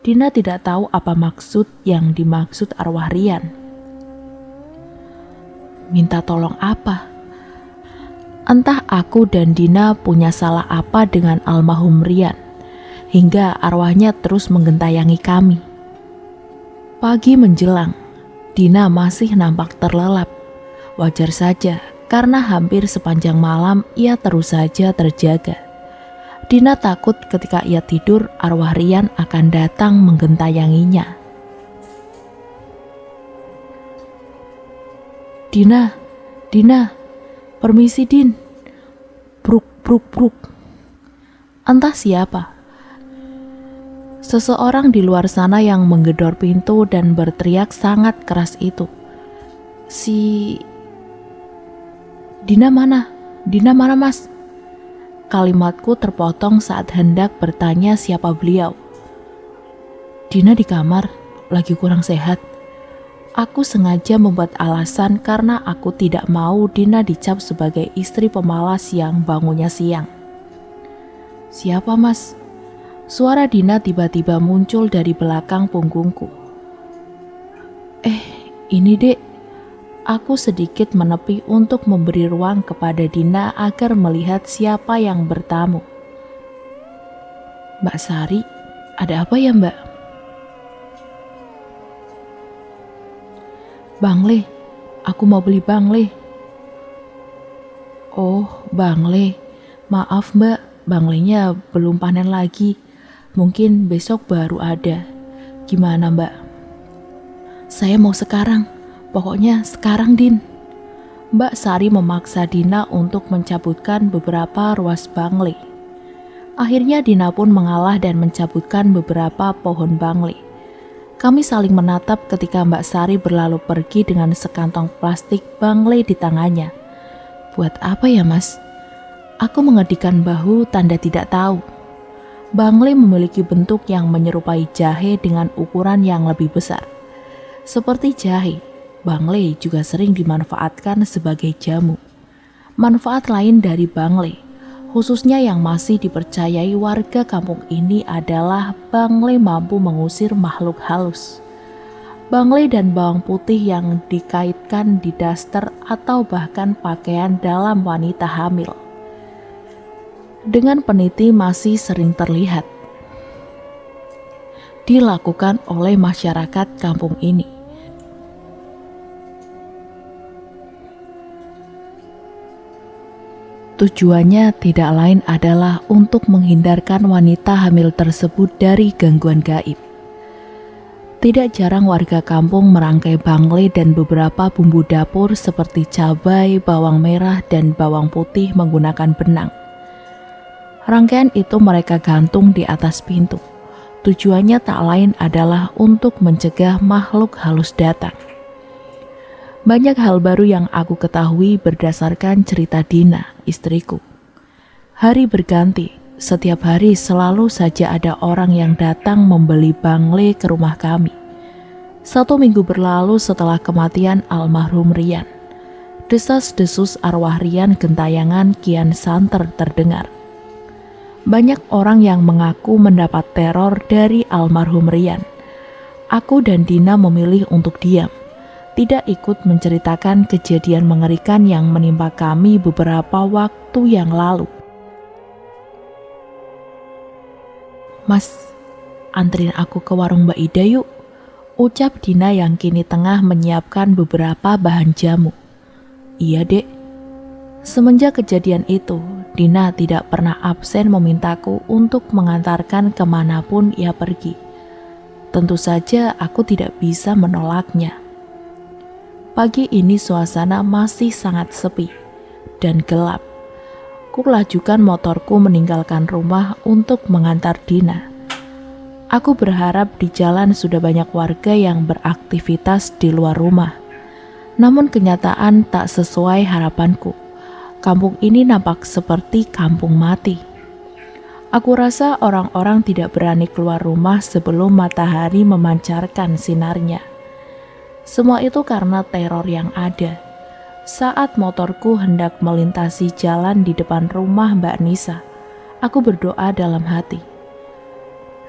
Dina tidak tahu apa maksud yang dimaksud arwah Rian. Minta tolong apa? Entah aku dan Dina punya salah apa dengan almarhum Rian, hingga arwahnya terus menggentayangi kami. Pagi menjelang, Dina masih nampak terlelap. Wajar saja, karena hampir sepanjang malam ia terus saja terjaga. Dina takut ketika ia tidur, arwah Rian akan datang menggentayanginya. Dina, permisi Din. Bruk. Entah siapa. Seseorang di luar sana yang menggedor pintu dan berteriak sangat keras itu. Dina mana mas? Kalimatku terpotong saat hendak bertanya siapa beliau. Dina di kamar, lagi kurang sehat. Aku sengaja membuat alasan karena aku tidak mau Dina dicap sebagai istri pemalas yang bangunnya siang. Siapa mas? Suara Dina tiba-tiba muncul dari belakang punggungku. Ini Dek. Aku sedikit menepi untuk memberi ruang kepada Dina agar melihat siapa yang bertamu. Mbak Sari, ada apa ya Mbak? Bangle, aku mau beli bangle. Oh, bangle. Maaf Mbak, banglenya belum panen lagi. Mungkin besok baru ada. Gimana Mbak? Saya mau sekarang. Pokoknya sekarang Din. Mbak Sari memaksa Dina untuk mencabutkan beberapa ruas bangle. Akhirnya Dina pun mengalah dan mencabutkan beberapa pohon bangle. Kami saling menatap ketika Mbak Sari berlalu pergi dengan sekantong plastik bangle di tangannya. Buat apa ya mas? Aku mengedikan bahu tanda tidak tahu. Bangle memiliki bentuk yang menyerupai jahe dengan ukuran yang lebih besar. Seperti jahe, bangle juga sering dimanfaatkan sebagai jamu. Manfaat lain dari bangle, khususnya yang masih dipercayai warga kampung ini adalah bangle mampu mengusir makhluk halus. Bangle dan bawang putih yang dikaitkan di daster atau bahkan pakaian dalam wanita hamil. Dengan peniti masih sering terlihat dilakukan oleh masyarakat kampung ini. Tujuannya tidak lain adalah untuk menghindarkan wanita hamil tersebut dari gangguan gaib. Tidak jarang warga kampung merangkai bangle dan beberapa bumbu dapur seperti cabai, bawang merah, dan bawang putih menggunakan benang. Rangkaian itu mereka gantung di atas pintu. Tujuannya tak lain adalah untuk mencegah makhluk halus datang. Banyak hal baru yang aku ketahui berdasarkan cerita Dina, istriku. Hari berganti, setiap hari selalu saja ada orang yang datang membeli bangle ke rumah kami. 1 minggu berlalu setelah kematian almarhum Rian. Desas-desus arwah Rian gentayangan kian santer terdengar. Banyak orang yang mengaku mendapat teror dari almarhum Rian. Aku dan Dina memilih untuk diam, tidak ikut menceritakan kejadian mengerikan yang menimpa kami beberapa waktu yang lalu. "Mas, anterin aku ke warung Mbak Ida yuk," ucap Dina yang kini tengah menyiapkan beberapa bahan jamu. "Iya, Dek." Semenjak kejadian itu, Dina tidak pernah absen memintaku untuk mengantarkan kemanapun ia pergi. Tentu saja aku tidak bisa menolaknya. Pagi ini suasana masih sangat sepi dan gelap. Kulajukan motorku meninggalkan rumah untuk mengantar Dina. Aku berharap di jalan sudah banyak warga yang beraktivitas di luar rumah. Namun kenyataan tak sesuai harapanku. Kampung ini nampak seperti kampung mati. Aku rasa orang-orang tidak berani keluar rumah sebelum matahari memancarkan sinarnya. Semua itu karena teror yang ada. Saat motorku hendak melintasi jalan di depan rumah Mbak Nisa, aku berdoa dalam hati.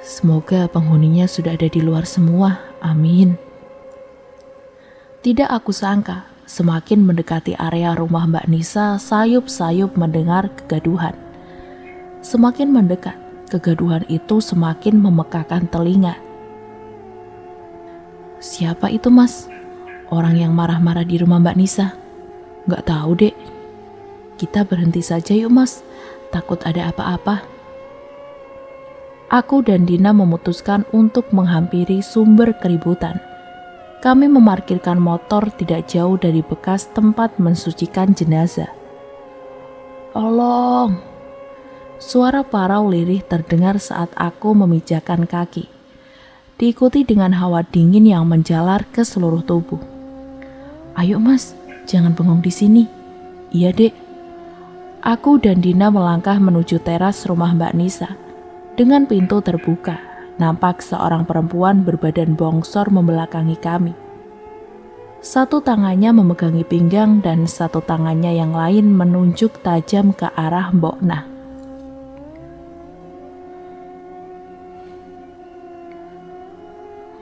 Semoga penghuninya sudah ada di luar semua, amin. Tidak aku sangka, semakin mendekati area rumah Mbak Nisa, sayup-sayup mendengar kegaduhan. Semakin mendekat, kegaduhan itu semakin memekakan telinga. "Siapa itu, Mas? Orang yang marah-marah di rumah Mbak Nisa?" "Nggak tahu, Dek." "Kita berhenti saja yuk, Mas. Takut ada apa-apa." Aku dan Dina memutuskan untuk menghampiri sumber keributan. Kami memarkirkan motor tidak jauh dari bekas tempat mensucikan jenazah. "Tolong!" Suara parau lirih terdengar saat aku memijakan kaki, diikuti dengan hawa dingin yang menjalar ke seluruh tubuh. "Ayo, Mas, jangan bengong di sini." "Iya, Dek." Aku dan Dina melangkah menuju teras rumah Mbak Nisa. Dengan pintu terbuka, nampak seorang perempuan berbadan bongsor membelakangi kami. Satu tangannya memegangi pinggang dan satu tangannya yang lain menunjuk tajam ke arah Mbok Nah.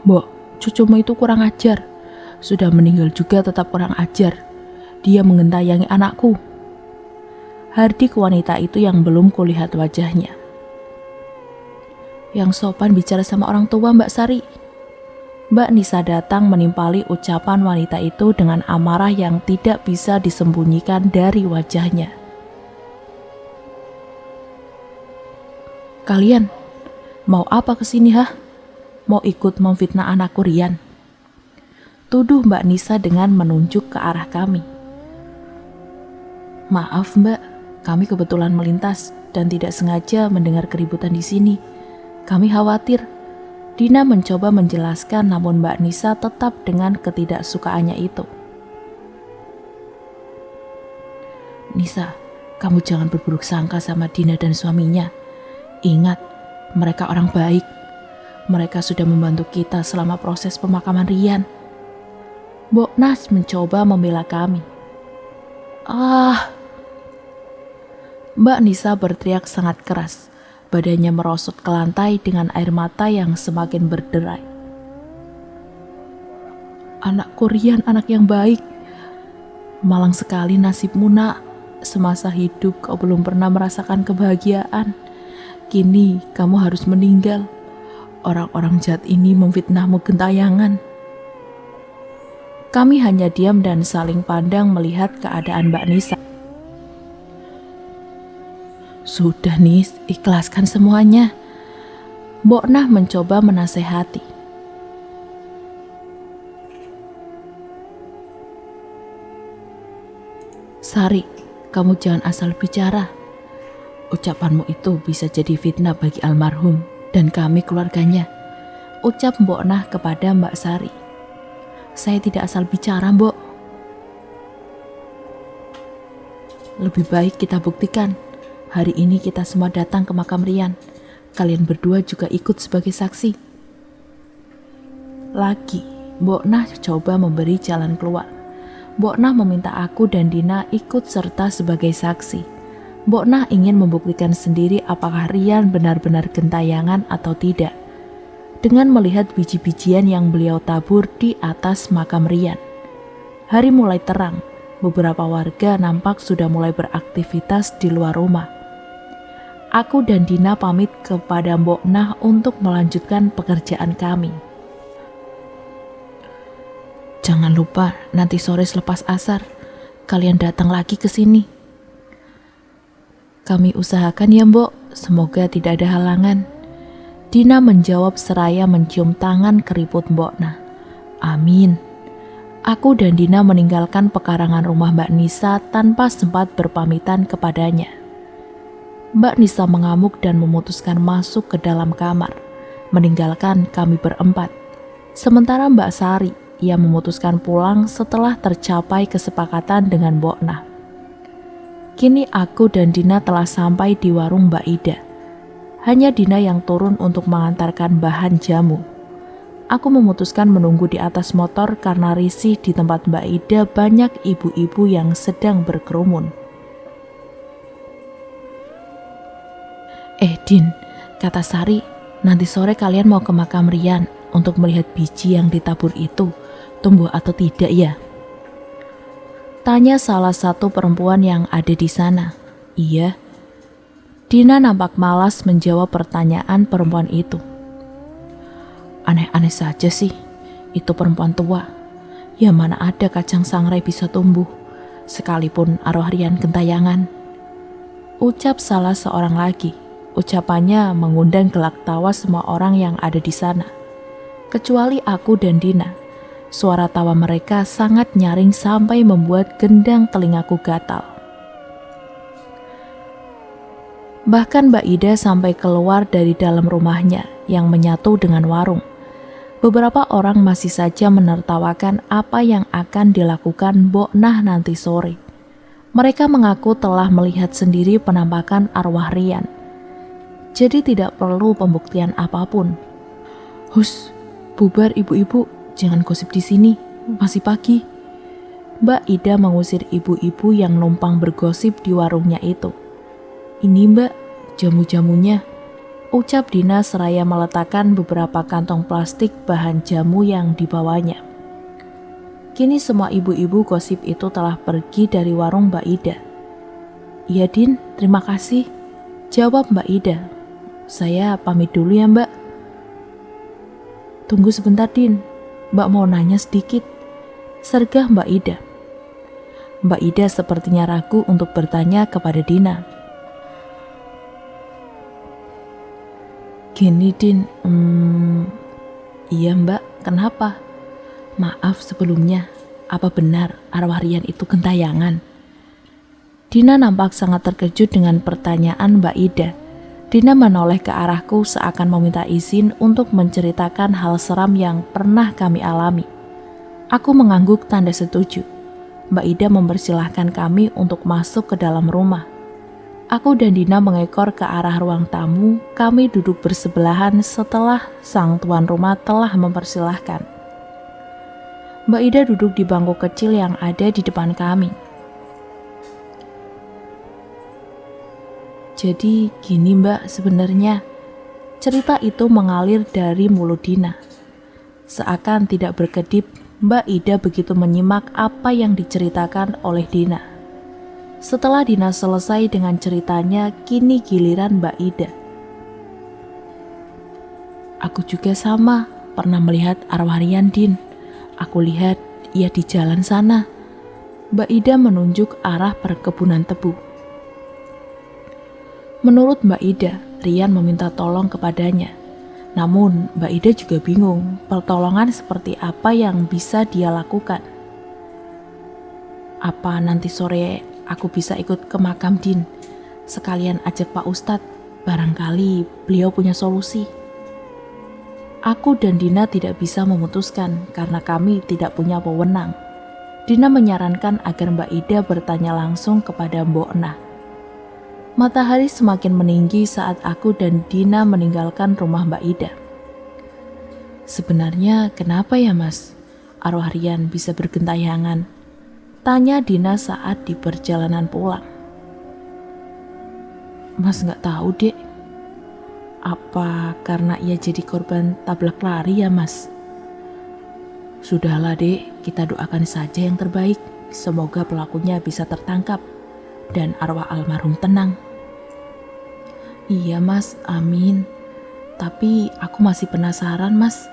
"Mbok, cucumu itu kurang ajar. Sudah meninggal juga tetap kurang ajar. Dia mengentayangi anakku." Hardik wanita itu yang belum kulihat wajahnya. "Yang sopan bicara sama orang tua, Mbak Sari." Mbak Nisa datang menimpali ucapan wanita itu dengan amarah yang tidak bisa disembunyikan dari wajahnya. "Kalian mau apa kesini, hah? Mau ikut memfitnah anakku Rian?" tuduh Mbak Nisa dengan menunjuk ke arah kami. "Maaf, Mbak, kami kebetulan melintas dan tidak sengaja mendengar keributan di sini. Kami khawatir." Dina mencoba menjelaskan, namun Mbak Nisa tetap dengan ketidaksukaannya itu. "Nisa, kamu jangan berburuk sangka sama Dina dan suaminya. Ingat, mereka orang baik. Mereka sudah membantu kita selama proses pemakaman Rian." Mbok Nas mencoba membela kami. Mbak Nisa berteriak sangat keras. Badannya merosot ke lantai dengan air mata yang semakin berderai. "Anakku Rian anak yang baik. Malang sekali nasibmu, Nak. Semasa hidup kau belum pernah merasakan kebahagiaan. Kini kamu harus meninggal. Orang-orang jahat ini memfitnahmu gentayangan." Kami hanya diam dan saling pandang melihat keadaan Mbak Nisa. Sudah Nis, ikhlaskan semuanya. Mbok Nah mencoba menasehati. Sari, kamu jangan asal bicara. Ucapanmu itu bisa jadi fitnah bagi almarhum dan kami keluarganya. Ucap Mbok Nah kepada Mbak Sari. Saya tidak asal bicara, Mbok. Lebih baik kita buktikan. Hari ini kita semua datang ke makam Rian. Kalian berdua juga ikut sebagai saksi. Lagi, Mbok Nah coba memberi jalan keluar. Mbok Nah meminta aku dan Dina ikut serta sebagai saksi. Mbok Nah ingin membuktikan sendiri apakah Rian benar-benar gentayangan atau tidak, dengan melihat biji-bijian yang beliau tabur di atas makam Rian. Hari mulai terang, beberapa warga nampak sudah mulai beraktivitas di luar rumah. Aku dan Dina pamit kepada Mbok Nah untuk melanjutkan pekerjaan kami. Jangan lupa nanti sore selepas asar, kalian datang lagi ke sini. Kami usahakan ya Mbok, semoga tidak ada halangan. Dina menjawab seraya mencium tangan keriput Mbok Nah. Amin. Aku dan Dina meninggalkan pekarangan rumah Mbak Nisa tanpa sempat berpamitan kepadanya. Mbak Nisa mengamuk dan memutuskan masuk ke dalam kamar, meninggalkan kami berempat. Sementara Mbak Sari, ia memutuskan pulang setelah tercapai kesepakatan dengan Mbok Nah. Kini aku dan Dina telah sampai di warung Mbak Ida. Hanya Dina yang turun untuk mengantarkan bahan jamu. Aku memutuskan menunggu di atas motor karena risih di tempat Mbak Ida banyak ibu-ibu yang sedang berkerumun. Din, kata Sari, nanti sore kalian mau ke makam Rian untuk melihat biji yang ditabur itu tumbuh atau tidak ya? Tanya salah satu perempuan yang ada di sana. Iya. Dina nampak malas menjawab pertanyaan perempuan itu. Aneh-aneh saja sih, itu perempuan tua. Ya mana ada kacang sangrai bisa tumbuh, sekalipun arwah Rian gentayangan. Ucap salah seorang lagi. Ucapannya mengundang gelak tawa semua orang yang ada di sana. Kecuali aku dan Dina. Suara tawa mereka sangat nyaring sampai membuat gendang telingaku gatal. Bahkan Mbak Ida sampai keluar dari dalam rumahnya yang menyatu dengan warung. Beberapa orang masih saja menertawakan apa yang akan dilakukan Mbok Nah nanti sore. Mereka mengaku telah melihat sendiri penampakan arwah Rian. Jadi tidak perlu pembuktian apapun. Hus, bubar ibu-ibu, jangan gosip di sini, masih pagi. Mbak Ida mengusir ibu-ibu yang numpang bergosip di warungnya itu. Ini Mbak, jamu-jamunya, ucap Dina seraya meletakkan beberapa kantong plastik bahan jamu yang dibawanya. Kini semua ibu-ibu gosip itu telah pergi dari warung Mbak Ida. Iya Din, terima kasih, jawab Mbak Ida. Saya pamit dulu ya Mbak. Tunggu sebentar Din, Mbak mau nanya sedikit, sergah Mbak Ida. Mbak Ida sepertinya ragu untuk bertanya kepada Dina. Gini Din, iya Mbak, kenapa? Maaf sebelumnya, apa benar arwah Rian itu gentayangan? Dina nampak sangat terkejut dengan pertanyaan Mbak Ida. Dina menoleh ke arahku seakan meminta izin untuk menceritakan hal seram yang pernah kami alami. Aku mengangguk tanda setuju. Mbak Ida mempersilahkan kami untuk masuk ke dalam rumah. Aku dan Dina mengekor ke arah ruang tamu. Kami duduk bersebelahan setelah sang tuan rumah telah mempersilahkan. Mbak Ida duduk di bangku kecil yang ada di depan kami. Jadi gini Mbak, sebenarnya cerita itu mengalir dari mulut Dina. Seakan tidak berkedip, Mbak Ida begitu menyimak apa yang diceritakan oleh Dina. Setelah Dina selesai dengan ceritanya, kini giliran Mbak Ida. Aku juga sama, pernah melihat arwah Rian Din. Aku lihat ia di jalan sana. Mbak Ida menunjuk arah perkebunan tebu. Menurut Mbak Ida, Rian meminta tolong kepadanya. Namun Mbak Ida juga bingung pertolongan seperti apa yang bisa dia lakukan. Apa nanti sore aku bisa ikut ke makam Din? Sekalian ajak Pak Ustadz, barangkali beliau punya solusi. Aku dan Dina tidak bisa memutuskan karena kami tidak punya wewenang. Dina menyarankan agar Mbak Ida bertanya langsung kepada Mbok Nah. Matahari semakin meninggi saat aku dan Dina meninggalkan rumah Mbak Ida. Sebenarnya kenapa ya Mas, arwah Rian bisa bergentayangan? Tanya Dina saat di perjalanan pulang. Mas nggak tahu dek. Apa karena ia jadi korban tabrak lari ya Mas? Sudahlah dek, kita doakan saja yang terbaik. Semoga pelakunya bisa tertangkap dan arwah almarhum tenang. Iya Mas, amin. Tapi aku masih penasaran Mas,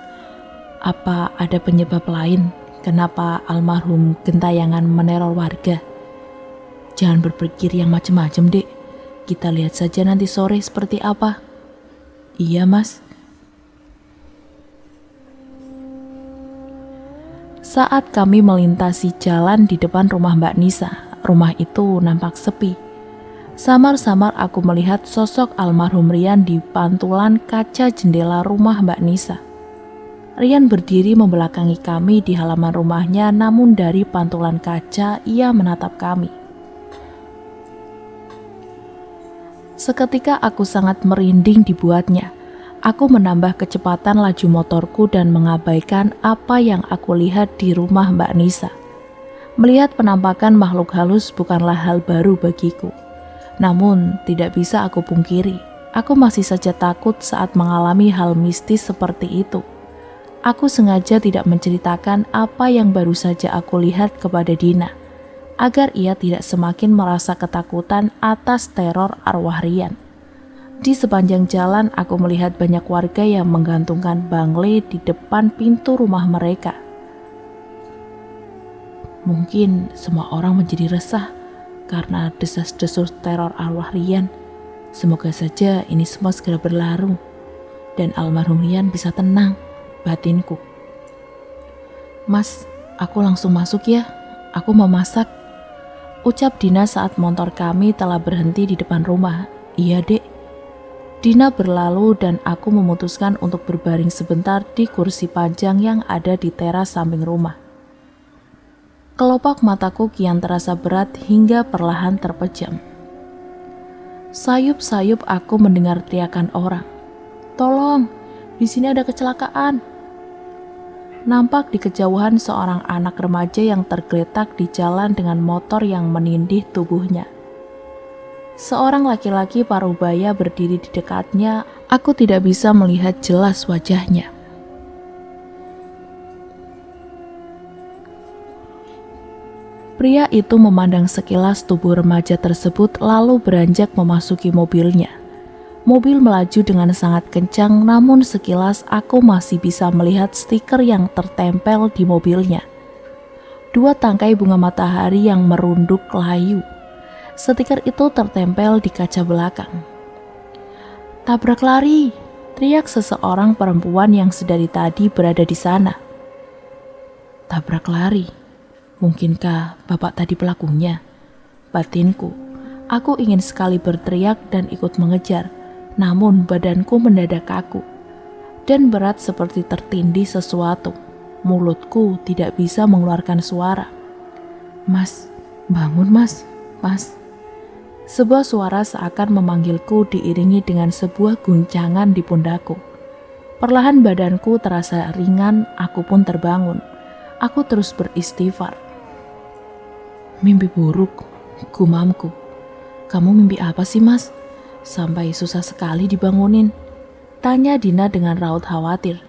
apa ada penyebab lain kenapa almarhum gentayangan meneror warga? Jangan berpikir yang macam-macam dek. Kita lihat saja nanti sore seperti apa. Iya Mas. Saat kami melintasi jalan di depan rumah Mbak Nisa, rumah itu nampak sepi. Samar-samar aku melihat sosok almarhum Rian di pantulan kaca jendela rumah Mbak Nisa. Rian berdiri membelakangi kami di halaman rumahnya, namun dari pantulan kaca ia menatap kami. Seketika aku sangat merinding dibuatnya. Aku menambah kecepatan laju motorku dan mengabaikan apa yang aku lihat di rumah Mbak Nisa. Melihat penampakan makhluk halus bukanlah hal baru bagiku. Namun tidak bisa aku pungkiri, aku masih saja takut saat mengalami hal mistis seperti itu. Aku sengaja tidak menceritakan apa yang baru saja aku lihat kepada Dina, agar ia tidak semakin merasa ketakutan atas teror arwah Rian. Di sepanjang jalan aku melihat banyak warga yang menggantungkan bangle di depan pintu rumah mereka. Mungkin semua orang menjadi resah karena desas-desus teror arwah Rian. Semoga saja ini semua segera berlalu dan almarhum Rian bisa tenang, batinku. Mas, aku langsung masuk ya. Aku mau masak, ucap Dina saat motor kami telah berhenti di depan rumah. Iya dek. Dina berlalu dan aku memutuskan untuk berbaring sebentar di kursi panjang yang ada di teras samping rumah. Kelopak mataku kian terasa berat hingga perlahan terpejam. Sayup-sayup aku mendengar teriakan orang. Tolong, di sini ada kecelakaan. Nampak di kejauhan seorang anak remaja yang tergeletak di jalan dengan motor yang menindih tubuhnya. Seorang laki-laki parubaya berdiri di dekatnya. Aku tidak bisa melihat jelas wajahnya. Pria itu memandang sekilas tubuh remaja tersebut lalu beranjak memasuki mobilnya. Mobil melaju dengan sangat kencang, namun sekilas aku masih bisa melihat stiker yang tertempel di mobilnya. 2 tangkai bunga matahari yang merunduk layu. Stiker itu tertempel di kaca belakang. Tabrak lari, teriak seseorang perempuan yang sedari tadi berada di sana. Tabrak lari, mungkinkah bapak tadi pelakunya? Batinku, aku ingin sekali berteriak dan ikut mengejar, namun badanku mendadak kaku dan berat seperti tertindih sesuatu. Mulutku tidak bisa mengeluarkan suara. Mas, bangun mas, mas. Sebuah suara seakan memanggilku diiringi dengan sebuah guncangan di pundakku. Perlahan badanku terasa ringan, aku pun terbangun. Aku terus beristighfar. Mimpi buruk, gumamku. Kamu mimpi apa sih mas? Sampai susah sekali dibangunin. Tanya Dina dengan raut khawatir.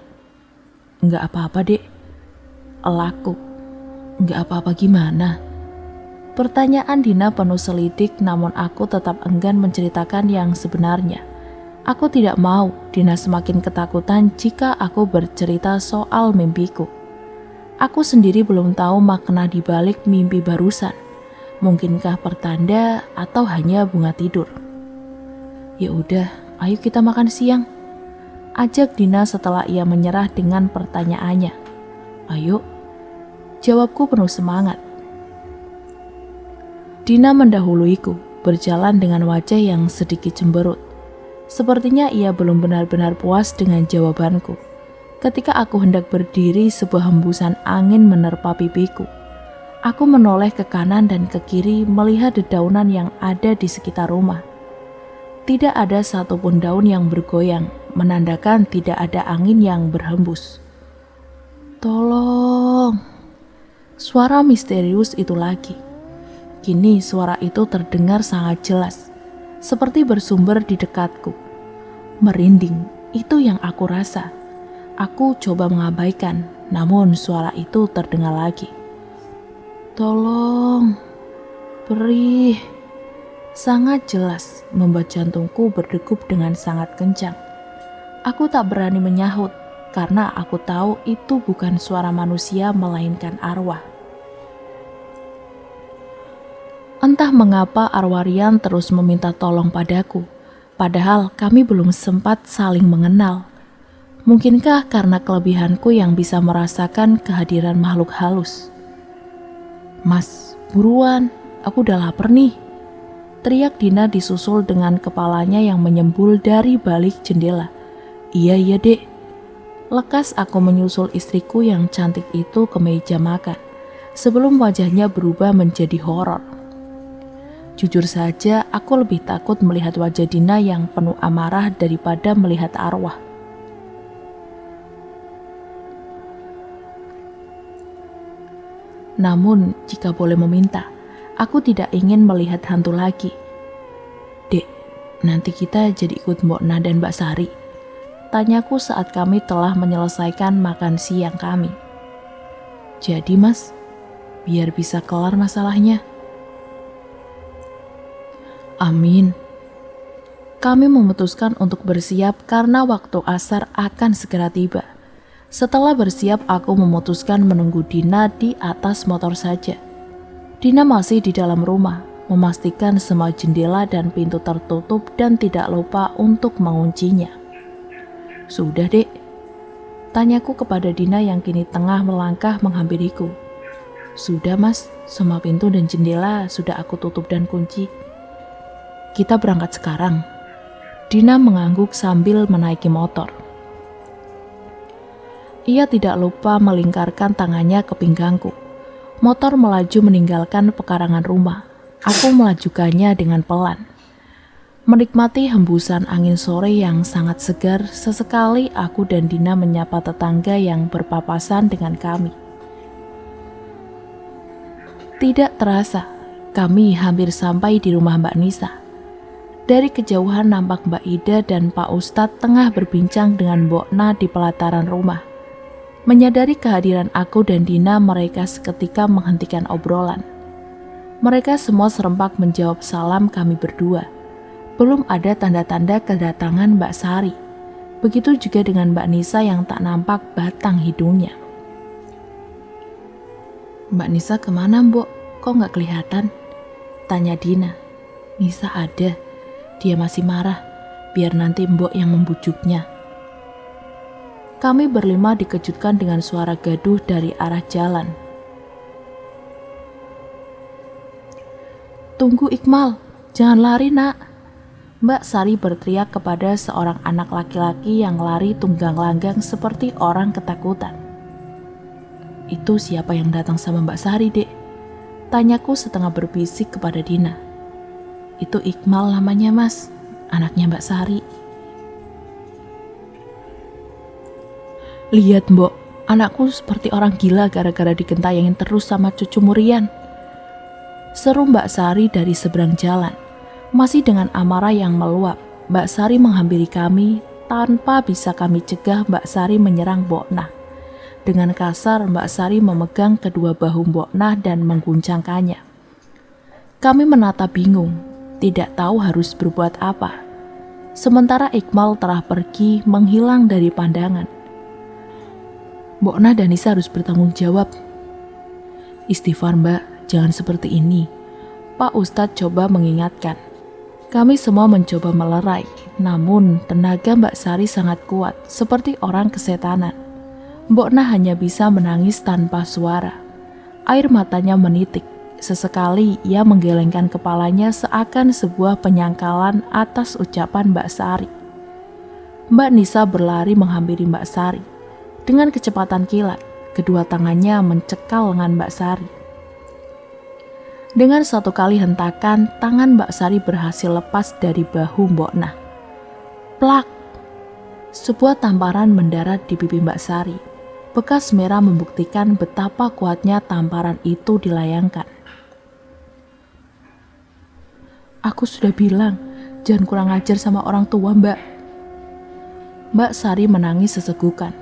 Enggak apa-apa dek. Elaku. Enggak apa-apa gimana? Pertanyaan Dina penuh selidik, namun aku tetap enggan menceritakan yang sebenarnya. Aku tidak mau Dina semakin ketakutan jika aku bercerita soal mimpiku. Aku sendiri belum tahu makna di balik mimpi barusan. Mungkinkah pertanda atau hanya bunga tidur? Ya udah, ayo kita makan siang. Ajak Dina setelah ia menyerah dengan pertanyaannya. Ayo, jawabku penuh semangat. Dina mendahuluiku, berjalan dengan wajah yang sedikit cemberut. Sepertinya ia belum benar-benar puas dengan jawabanku. Ketika aku hendak berdiri, sebuah hembusan angin menerpa pipiku. Aku menoleh ke kanan dan ke kiri melihat dedaunan yang ada di sekitar rumah. Tidak ada satupun daun yang bergoyang, menandakan tidak ada angin yang berhembus. Tolong! Suara misterius itu lagi. Kini suara itu terdengar sangat jelas, seperti bersumber di dekatku. Merinding, itu yang aku rasa. Aku coba mengabaikan, namun suara itu terdengar lagi. Tolong, perih. Sangat jelas, membuat jantungku berdegup dengan sangat kencang. Aku tak berani menyahut, karena aku tahu itu bukan suara manusia melainkan arwah. Entah mengapa arwah Rian terus meminta tolong padaku, padahal kami belum sempat saling mengenal. Mungkinkah karena kelebihanku yang bisa merasakan kehadiran makhluk halus? Mas, buruan, aku udah lapar nih. Teriak Dina disusul dengan kepalanya yang menyembul dari balik jendela. Iya dek. Lekas aku menyusul istriku yang cantik itu ke meja makan, sebelum wajahnya berubah menjadi horor. Jujur saja, aku lebih takut melihat wajah Dina yang penuh amarah daripada melihat arwah. Namun, jika boleh meminta, aku tidak ingin melihat hantu lagi. Dek, nanti kita jadi ikut Mbok Na dan Mbak Sari. Tanyaku saat kami telah menyelesaikan makan siang kami. Jadi mas, biar bisa kelar masalahnya. Amin. Kami memutuskan untuk bersiap karena waktu asar akan segera tiba. Setelah bersiap, aku memutuskan menunggu Dina di atas motor saja. Dina masih di dalam rumah, memastikan semua jendela dan pintu tertutup dan tidak lupa untuk menguncinya. Sudah dek, tanyaku kepada Dina yang kini tengah melangkah menghampiriku. Sudah mas, semua pintu dan jendela sudah aku tutup dan kunci. Kita berangkat sekarang. Dina mengangguk sambil menaiki motor. Ia tidak lupa melingkarkan tangannya ke pinggangku. Motor melaju meninggalkan pekarangan rumah. Aku melajukannya dengan pelan. Menikmati hembusan angin sore yang sangat segar, sesekali aku dan Dina menyapa tetangga yang berpapasan dengan kami. Tidak terasa, kami hampir sampai di rumah Mbak Nisa. Dari kejauhan nampak Mbak Ida dan Pak Ustadz tengah berbincang dengan Mbok Na di pelataran rumah. Menyadari kehadiran aku dan Dina, mereka seketika menghentikan obrolan. Mereka semua serempak menjawab salam kami berdua. Belum ada tanda-tanda kedatangan Mbak Sari. Begitu juga dengan Mbak Nisa yang tak nampak batang hidungnya. Mbak Nisa kemana, Mbok? Kok nggak kelihatan? Tanya Dina. Nisa ada. Dia masih marah. Biar nanti Mbok yang membujuknya. Kami berlima dikejutkan dengan suara gaduh dari arah jalan. Tunggu Iqmal, jangan lari nak. Mbak Sari berteriak kepada seorang anak laki-laki yang lari tunggang langgang seperti orang ketakutan. Itu siapa yang datang sama Mbak Sari dek? Tanyaku setengah berbisik kepada Dina. Itu Iqmal namanya mas, anaknya Mbak Sari. Lihat Mbok, anakku seperti orang gila gara-gara digentayangin terus sama cucu Murian. Seru Mbak Sari dari seberang jalan. Masih dengan amarah yang meluap, Mbak Sari menghampiri kami tanpa bisa kami cegah. Mbak Sari menyerang Mbok Na. Dengan kasar Mbak Sari memegang kedua bahu Mbok Na dan mengguncangkannya. Kami menatap bingung, tidak tahu harus berbuat apa. Sementara Iqmal telah pergi menghilang dari pandangan. Mbok Na dan Nisa harus bertanggung jawab. Istighfar mbak, jangan seperti ini. Pak Ustadz coba mengingatkan. Kami semua mencoba melerai, namun tenaga Mbak Sari sangat kuat, seperti orang kesetanan. Mbok Nah hanya bisa menangis tanpa suara. Air matanya menitik. Sesekali ia menggelengkan kepalanya seakan sebuah penyangkalan atas ucapan Mbak Sari. Mbak Nisa berlari menghampiri Mbak Sari. Dengan kecepatan kilat, kedua tangannya mencekal lengan Mbak Sari. Dengan satu kali hentakan, tangan Mbak Sari berhasil lepas dari bahu Mbok Nah. Plak! Sebuah tamparan mendarat di pipi Mbak Sari. Bekas merah membuktikan betapa kuatnya tamparan itu dilayangkan. Aku sudah bilang, jangan kurang ajar sama orang tua, Mbak. Mbak Sari menangis sesegukan.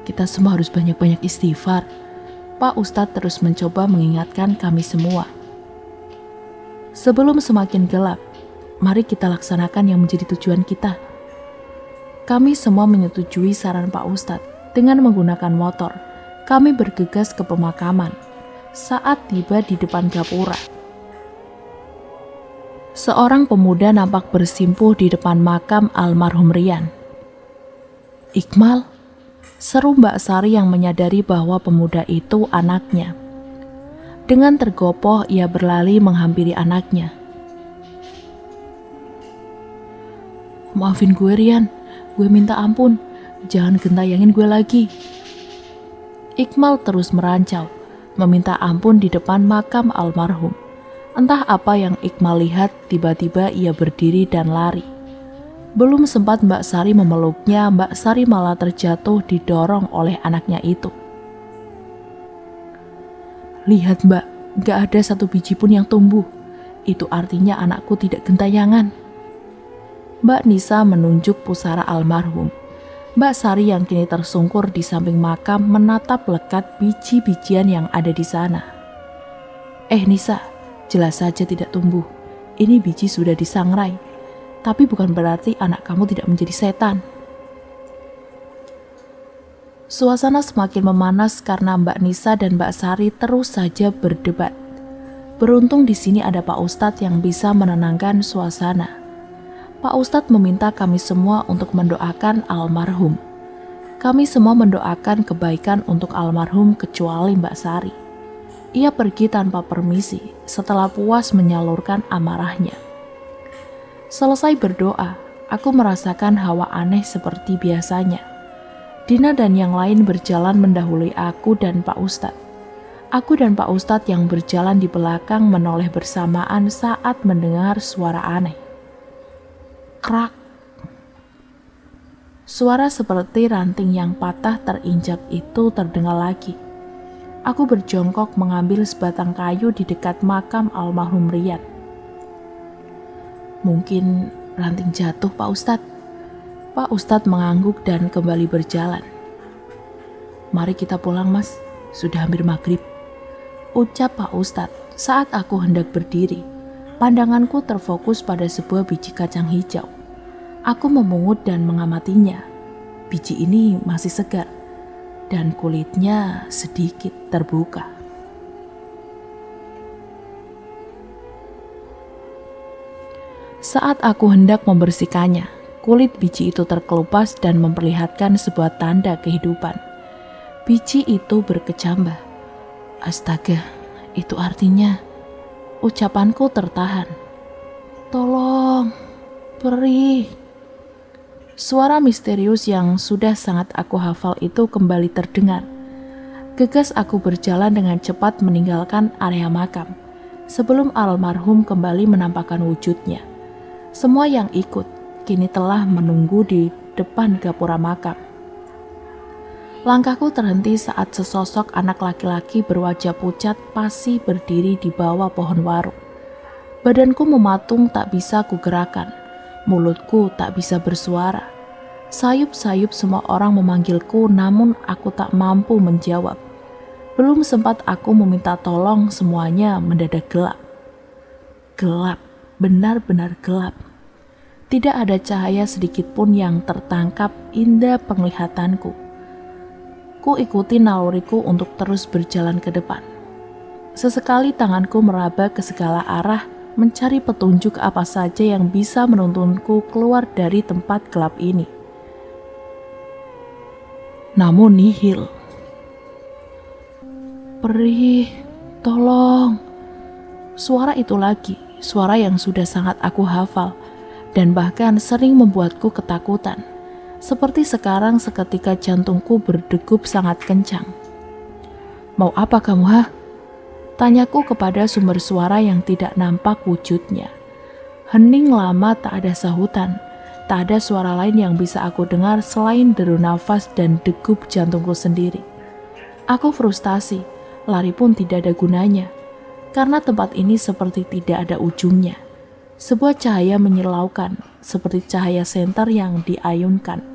Kita semua harus banyak-banyak istighfar. Pak Ustadz terus mencoba mengingatkan kami semua. Sebelum semakin gelap, mari kita laksanakan yang menjadi tujuan kita. Kami semua menyetujui saran Pak Ustadz. Dengan menggunakan motor, kami bergegas ke pemakaman. Saat tiba di depan gapura, seorang pemuda nampak bersimpuh di depan makam almarhum Rian. Iqmal, seru Mbak Sari yang menyadari bahwa pemuda itu anaknya. Dengan tergopoh ia berlari menghampiri anaknya. Maafin gue Rian, gue minta ampun, jangan gentayangin gue lagi. Iqmal terus merancau, meminta ampun di depan makam almarhum. Entah apa yang Iqmal lihat, tiba-tiba ia berdiri dan lari. Belum sempat Mbak Sari memeluknya, Mbak Sari malah terjatuh didorong oleh anaknya itu. Lihat Mbak, gak ada satu biji pun yang tumbuh. Itu artinya anakku tidak gentayangan. Mbak Nisa menunjuk pusara almarhum. Mbak Sari yang kini tersungkur di samping makam menatap lekat biji-bijian yang ada di sana. Nisa, jelas saja tidak tumbuh. Ini biji sudah disangrai. Tapi bukan berarti anak kamu tidak menjadi setan. Suasana semakin memanas karena Mbak Nisa dan Mbak Sari terus saja berdebat. Beruntung di sini ada Pak Ustadz yang bisa menenangkan suasana. Pak Ustadz meminta kami semua untuk mendoakan almarhum. Kami semua mendoakan kebaikan untuk almarhum kecuali Mbak Sari. Ia pergi tanpa permisi setelah puas menyalurkan amarahnya. Selesai berdoa, aku merasakan hawa aneh seperti biasanya. Dina dan yang lain berjalan mendahului aku dan Pak Ustadz. Aku dan Pak Ustadz yang berjalan di belakang menoleh bersamaan saat mendengar suara aneh. Krak. Suara seperti ranting yang patah terinjak itu terdengar lagi. Aku berjongkok mengambil sebatang kayu di dekat makam almarhum Rian. Mungkin ranting jatuh, Pak Ustadz. Pak Ustadz mengangguk dan kembali berjalan. Mari kita pulang, Mas. Sudah hampir maghrib. Ucap Pak Ustadz saat aku hendak berdiri. Pandanganku terfokus pada sebuah biji kacang hijau. Aku memungut dan mengamatinya. Biji ini masih segar dan kulitnya sedikit terbuka. Saat aku hendak membersihkannya, kulit biji itu terkelupas dan memperlihatkan sebuah tanda kehidupan. Biji itu berkecambah. Astaga, itu artinya... Ucapanku tertahan. Tolong, perih. Suara misterius yang sudah sangat aku hafal itu kembali terdengar. Gegas aku berjalan dengan cepat meninggalkan area makam. Sebelum almarhum kembali menampakkan wujudnya. Semua yang ikut kini telah menunggu di depan gapura makam. Langkahku terhenti saat sesosok anak laki-laki berwajah pucat pasi berdiri di bawah pohon waru. Badanku mematung tak bisa kugerakkan, mulutku tak bisa bersuara. Sayup-sayup semua orang memanggilku namun aku tak mampu menjawab. Belum sempat aku meminta tolong semuanya mendadak gelap. Gelap, benar-benar gelap. Tidak ada cahaya sedikit pun yang tertangkap indah penglihatanku. Ku ikuti naluriku untuk terus berjalan ke depan. Sesekali tanganku meraba ke segala arah mencari petunjuk apa saja yang bisa menuntunku keluar dari tempat gelap ini. Namun nihil. Perih, tolong. Suara itu lagi, suara yang sudah sangat aku hafal dan bahkan sering membuatku ketakutan. Seperti sekarang seketika jantungku berdegup sangat kencang. Mau apa kamu, ha? Tanyaku kepada sumber suara yang tidak nampak wujudnya. Hening lama tak ada sahutan. Tak ada suara lain yang bisa aku dengar selain deru nafas dan degup jantungku sendiri. Aku frustasi, lari pun tidak ada gunanya. Karena tempat ini seperti tidak ada ujungnya. Sebuah cahaya menyilaukan, seperti cahaya senter yang diayunkan.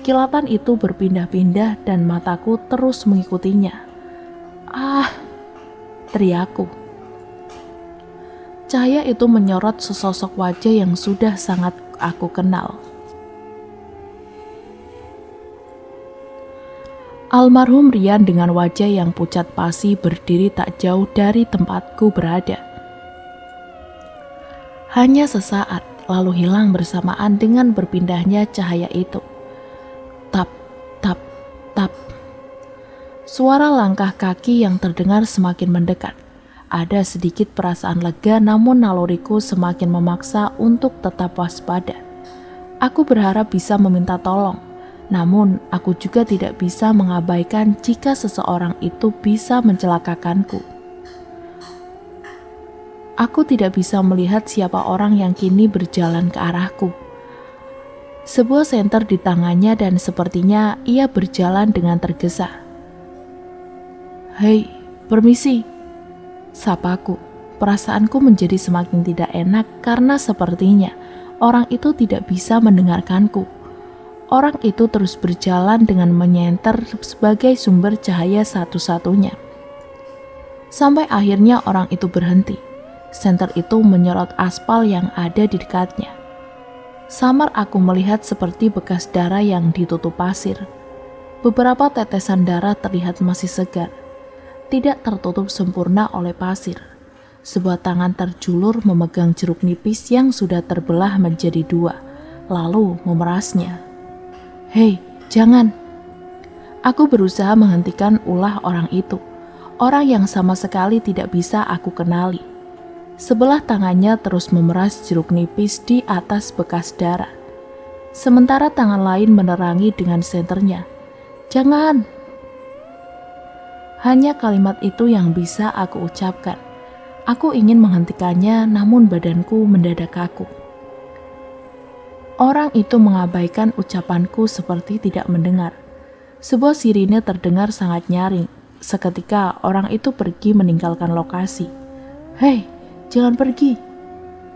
Kilatan itu berpindah-pindah dan mataku terus mengikutinya. Ah! Teriakku. Cahaya itu menyorot sesosok wajah yang sudah sangat aku kenal. Almarhum Rian dengan wajah yang pucat pasi berdiri tak jauh dari tempatku berada. Hanya sesaat, lalu hilang bersamaan dengan berpindahnya cahaya itu. Tap, tap, tap. Suara langkah kaki yang terdengar semakin mendekat. Ada sedikit perasaan lega, namun naluriku semakin memaksa untuk tetap waspada. Aku berharap bisa meminta tolong, namun aku juga tidak bisa mengabaikan jika seseorang itu bisa mencelakakanku. Aku tidak bisa melihat siapa orang yang kini berjalan ke arahku. Sebuah senter di tangannya dan sepertinya ia berjalan dengan tergesa. Hei, permisi. Sapaku. Perasaanku menjadi semakin tidak enak karena sepertinya orang itu tidak bisa mendengarkanku. Orang itu terus berjalan dengan menyenter sebagai sumber cahaya satu-satunya. Sampai akhirnya orang itu berhenti. Senter itu menyorot aspal yang ada di dekatnya. Samar aku melihat seperti bekas darah yang ditutup pasir. Beberapa tetesan darah terlihat masih segar, tidak tertutup sempurna oleh pasir. Sebuah tangan terjulur memegang jeruk nipis yang sudah terbelah menjadi dua, lalu memerasnya. Hei, jangan! Aku berusaha menghentikan ulah orang itu, orang yang sama sekali tidak bisa aku kenali. Sebelah tangannya terus memeras jeruk nipis di atas bekas darah. Sementara tangan lain menerangi dengan senternya. Jangan! Hanya kalimat itu yang bisa aku ucapkan. Aku ingin menghentikannya, namun badanku mendadak kaku. Orang itu mengabaikan ucapanku seperti tidak mendengar. Sebuah sirine terdengar sangat nyaring. Seketika orang itu pergi meninggalkan lokasi. Hei, jangan pergi.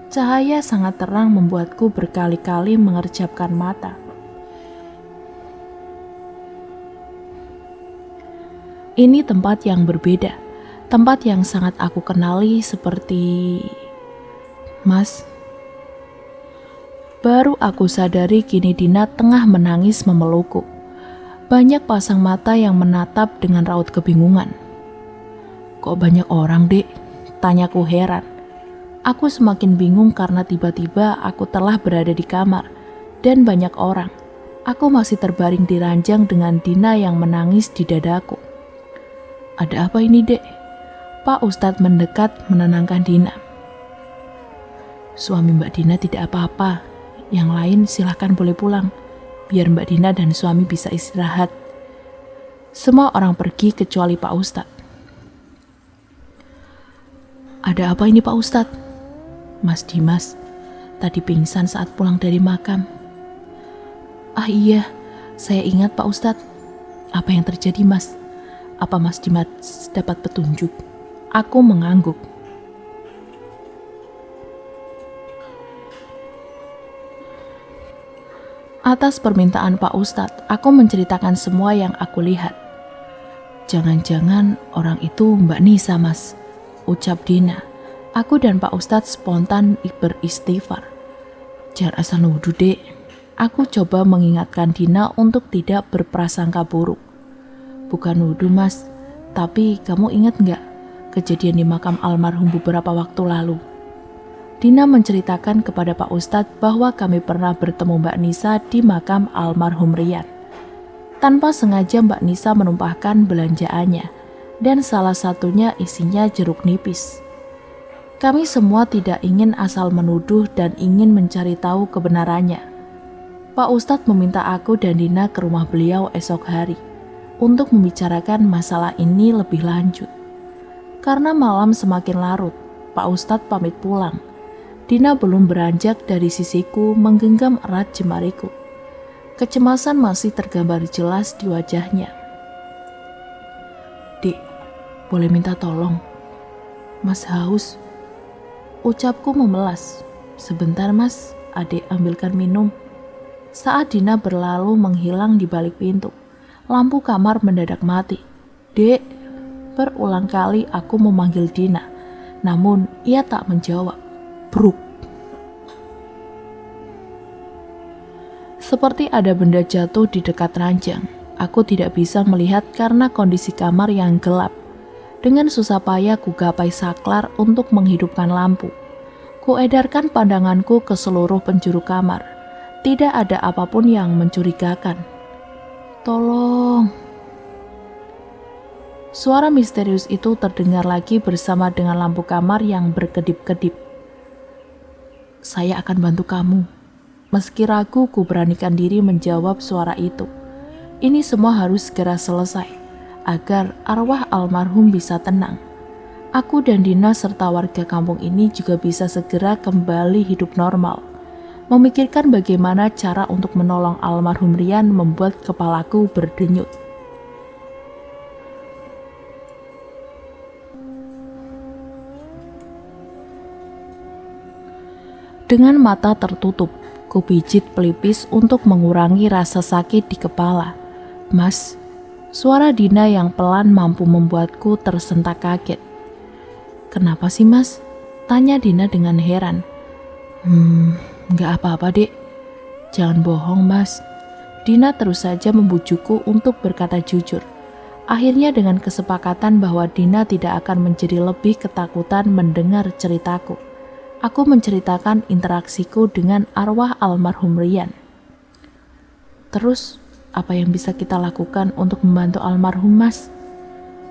Cahaya sangat terang membuatku berkali-kali mengerjapkan mata. Ini tempat yang berbeda, tempat yang sangat aku kenali seperti... Mas. Baru aku sadari kini Dina tengah menangis memelukku. Banyak pasang mata yang menatap dengan raut kebingungan. Kok banyak orang, Dek? Tanyaku heran. Aku semakin bingung karena tiba-tiba aku telah berada di kamar dan banyak orang. Aku masih terbaring di ranjang dengan Dina yang menangis di dadaku. Ada apa ini, Dek? Pak Ustadz mendekat menenangkan Dina. Suami Mbak Dina tidak apa-apa. Yang lain silahkan boleh pulang, biar Mbak Dina dan suami bisa istirahat. Semua orang pergi kecuali Pak Ustadz. Ada apa ini Pak Ustadz? Mas Dimas tadi pingsan saat pulang dari makam. Ah iya, saya ingat Pak Ustadz. Apa yang terjadi, Mas? Apa Mas Dimas dapat petunjuk? Aku mengangguk. Atas permintaan Pak Ustadz, aku menceritakan semua yang aku lihat. Jangan-jangan orang itu Mbak Nisa, Mas, ucap Dina. Aku dan Pak Ustadz spontan beristighfar. Jangan asal nuduh, Dek. Aku coba mengingatkan Dina untuk tidak berprasangka buruk. Bukan nuduh, Mas, tapi kamu ingat nggak kejadian di makam almarhum beberapa waktu lalu? Dina menceritakan kepada Pak Ustadz bahwa kami pernah bertemu Mbak Nisa di makam almarhum Rian. Tanpa sengaja Mbak Nisa menumpahkan belanjaannya, dan salah satunya isinya jeruk nipis. Kami semua tidak ingin asal menuduh dan ingin mencari tahu kebenarannya. Pak Ustadz meminta aku dan Dina ke rumah beliau esok hari untuk membicarakan masalah ini lebih lanjut. Karena malam semakin larut, Pak Ustadz pamit pulang. Dina belum beranjak dari sisiku menggenggam erat jemariku. Kecemasan masih tergambar jelas di wajahnya. "Dik, boleh minta tolong? Mas haus." Ucapku memelas. "Sebentar mas, adik ambilkan minum." Saat Dina berlalu menghilang di balik pintu, lampu kamar mendadak mati. "Dek." Berulang kali aku memanggil Dina, namun ia tak menjawab. Bruk. Seperti ada benda jatuh di dekat ranjang. Aku tidak bisa melihat karena kondisi kamar yang gelap. Dengan susah payah ku gapai saklar untuk menghidupkan lampu. Ku edarkan pandanganku ke seluruh penjuru kamar. Tidak ada apapun yang mencurigakan. "Tolong." Suara misterius itu terdengar lagi bersama dengan lampu kamar yang berkedip-kedip. "Saya akan bantu kamu." Meski ragu, ku beranikan diri menjawab suara itu. Ini semua harus segera selesai, agar arwah almarhum bisa tenang. Aku dan Dina serta warga kampung ini juga bisa segera kembali hidup normal. Memikirkan bagaimana cara untuk menolong almarhum Rian membuat kepalaku berdenyut. Dengan mata tertutup, ku pijit pelipis untuk mengurangi rasa sakit di kepala. "Mas." Suara Dina yang pelan mampu membuatku tersentak kaget. "Kenapa sih mas?" Tanya Dina dengan heran. Nggak apa-apa dek." "Jangan bohong mas." Dina terus saja membujukku untuk berkata jujur. Akhirnya dengan kesepakatan bahwa Dina tidak akan menjadi lebih ketakutan mendengar ceritaku, aku menceritakan interaksiku dengan arwah almarhum Rian. "Terus, apa yang bisa kita lakukan untuk membantu almarhum mas?"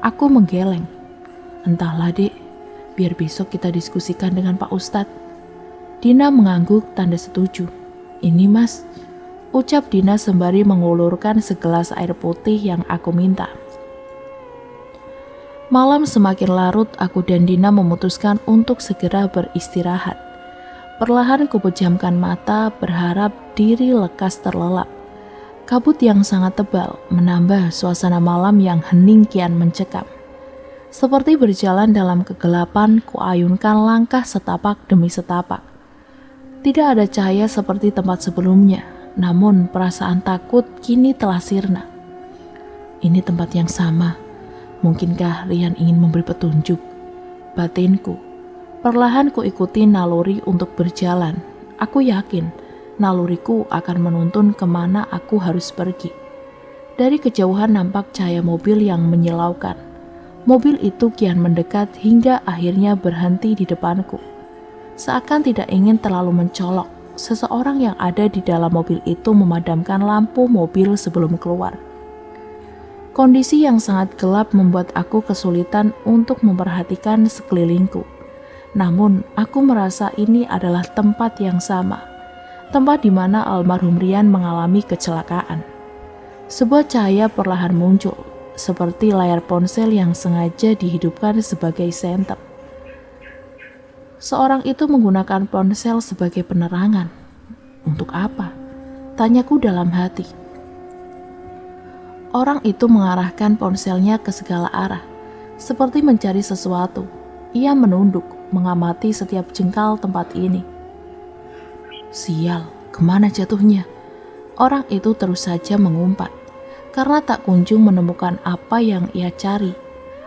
Aku menggeleng. "Entahlah dek, biar besok kita diskusikan dengan Pak Ustadz." Dina mengangguk tanda setuju. "Ini mas," ucap Dina sembari mengulurkan segelas air putih yang aku minta. Malam semakin larut, aku dan Dina memutuskan untuk segera beristirahat. Perlahan ku pejamkan mata, berharap diri lekas terlelap. Kabut yang sangat tebal menambah suasana malam yang hening kian mencekam. Seperti berjalan dalam kegelapan, ku ayunkan langkah setapak demi setapak. Tidak ada cahaya seperti tempat sebelumnya, namun perasaan takut kini telah sirna. Ini tempat yang sama. Mungkinkah Rian ingin memberi petunjuk? Batinku. Perlahan ku ikuti naluri untuk berjalan. Aku yakin naluriku akan menuntun kemana aku harus pergi. Dari kejauhan nampak cahaya mobil yang menyilaukan. Mobil itu kian mendekat hingga akhirnya berhenti di depanku. Seakan tidak ingin terlalu mencolok, seseorang yang ada di dalam mobil itu memadamkan lampu mobil sebelum keluar. Kondisi yang sangat gelap membuat aku kesulitan untuk memperhatikan sekelilingku. Namun, aku merasa ini adalah tempat yang sama. Tempat di mana almarhum Rian mengalami kecelakaan. Sebuah cahaya perlahan muncul, seperti layar ponsel yang sengaja dihidupkan sebagai senter. Seorang itu menggunakan ponsel sebagai penerangan. Untuk apa? Tanyaku dalam hati. Orang itu mengarahkan ponselnya ke segala arah, seperti mencari sesuatu. Ia menunduk, mengamati setiap jengkal tempat ini. Sial, kemana jatuhnya? Orang itu terus saja mengumpat, karena tak kunjung menemukan apa yang ia cari.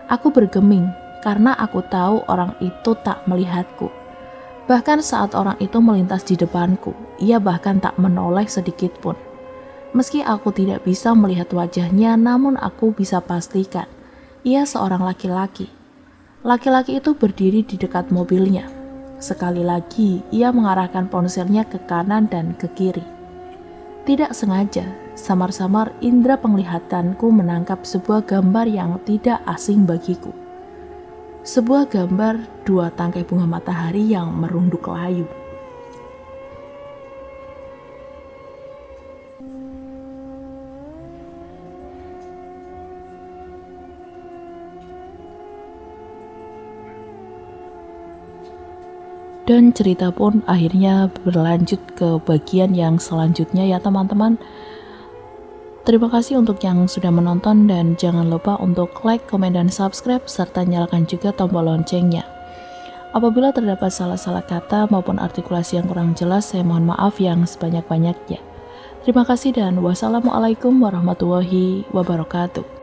Aku bergeming, karena aku tahu orang itu tak melihatku. Bahkan saat orang itu melintas di depanku, ia bahkan tak menoleh sedikit pun. Meski aku tidak bisa melihat wajahnya, namun aku bisa pastikan ia seorang laki-laki. Laki-laki itu berdiri di dekat mobilnya. Sekali lagi, ia mengarahkan ponselnya ke kanan dan ke kiri. Tidak sengaja, samar-samar indera penglihatanku menangkap sebuah gambar yang tidak asing bagiku. Sebuah gambar dua tangkai bunga matahari yang merunduk layu. Dan cerita pun akhirnya berlanjut ke bagian yang selanjutnya ya teman-teman. Terima kasih untuk yang sudah menonton dan jangan lupa untuk like, komen, dan subscribe serta nyalakan juga tombol loncengnya. Apabila terdapat salah-salah kata maupun artikulasi yang kurang jelas, saya mohon maaf yang sebanyak-banyaknya. Terima kasih dan wassalamualaikum warahmatullahi wabarakatuh.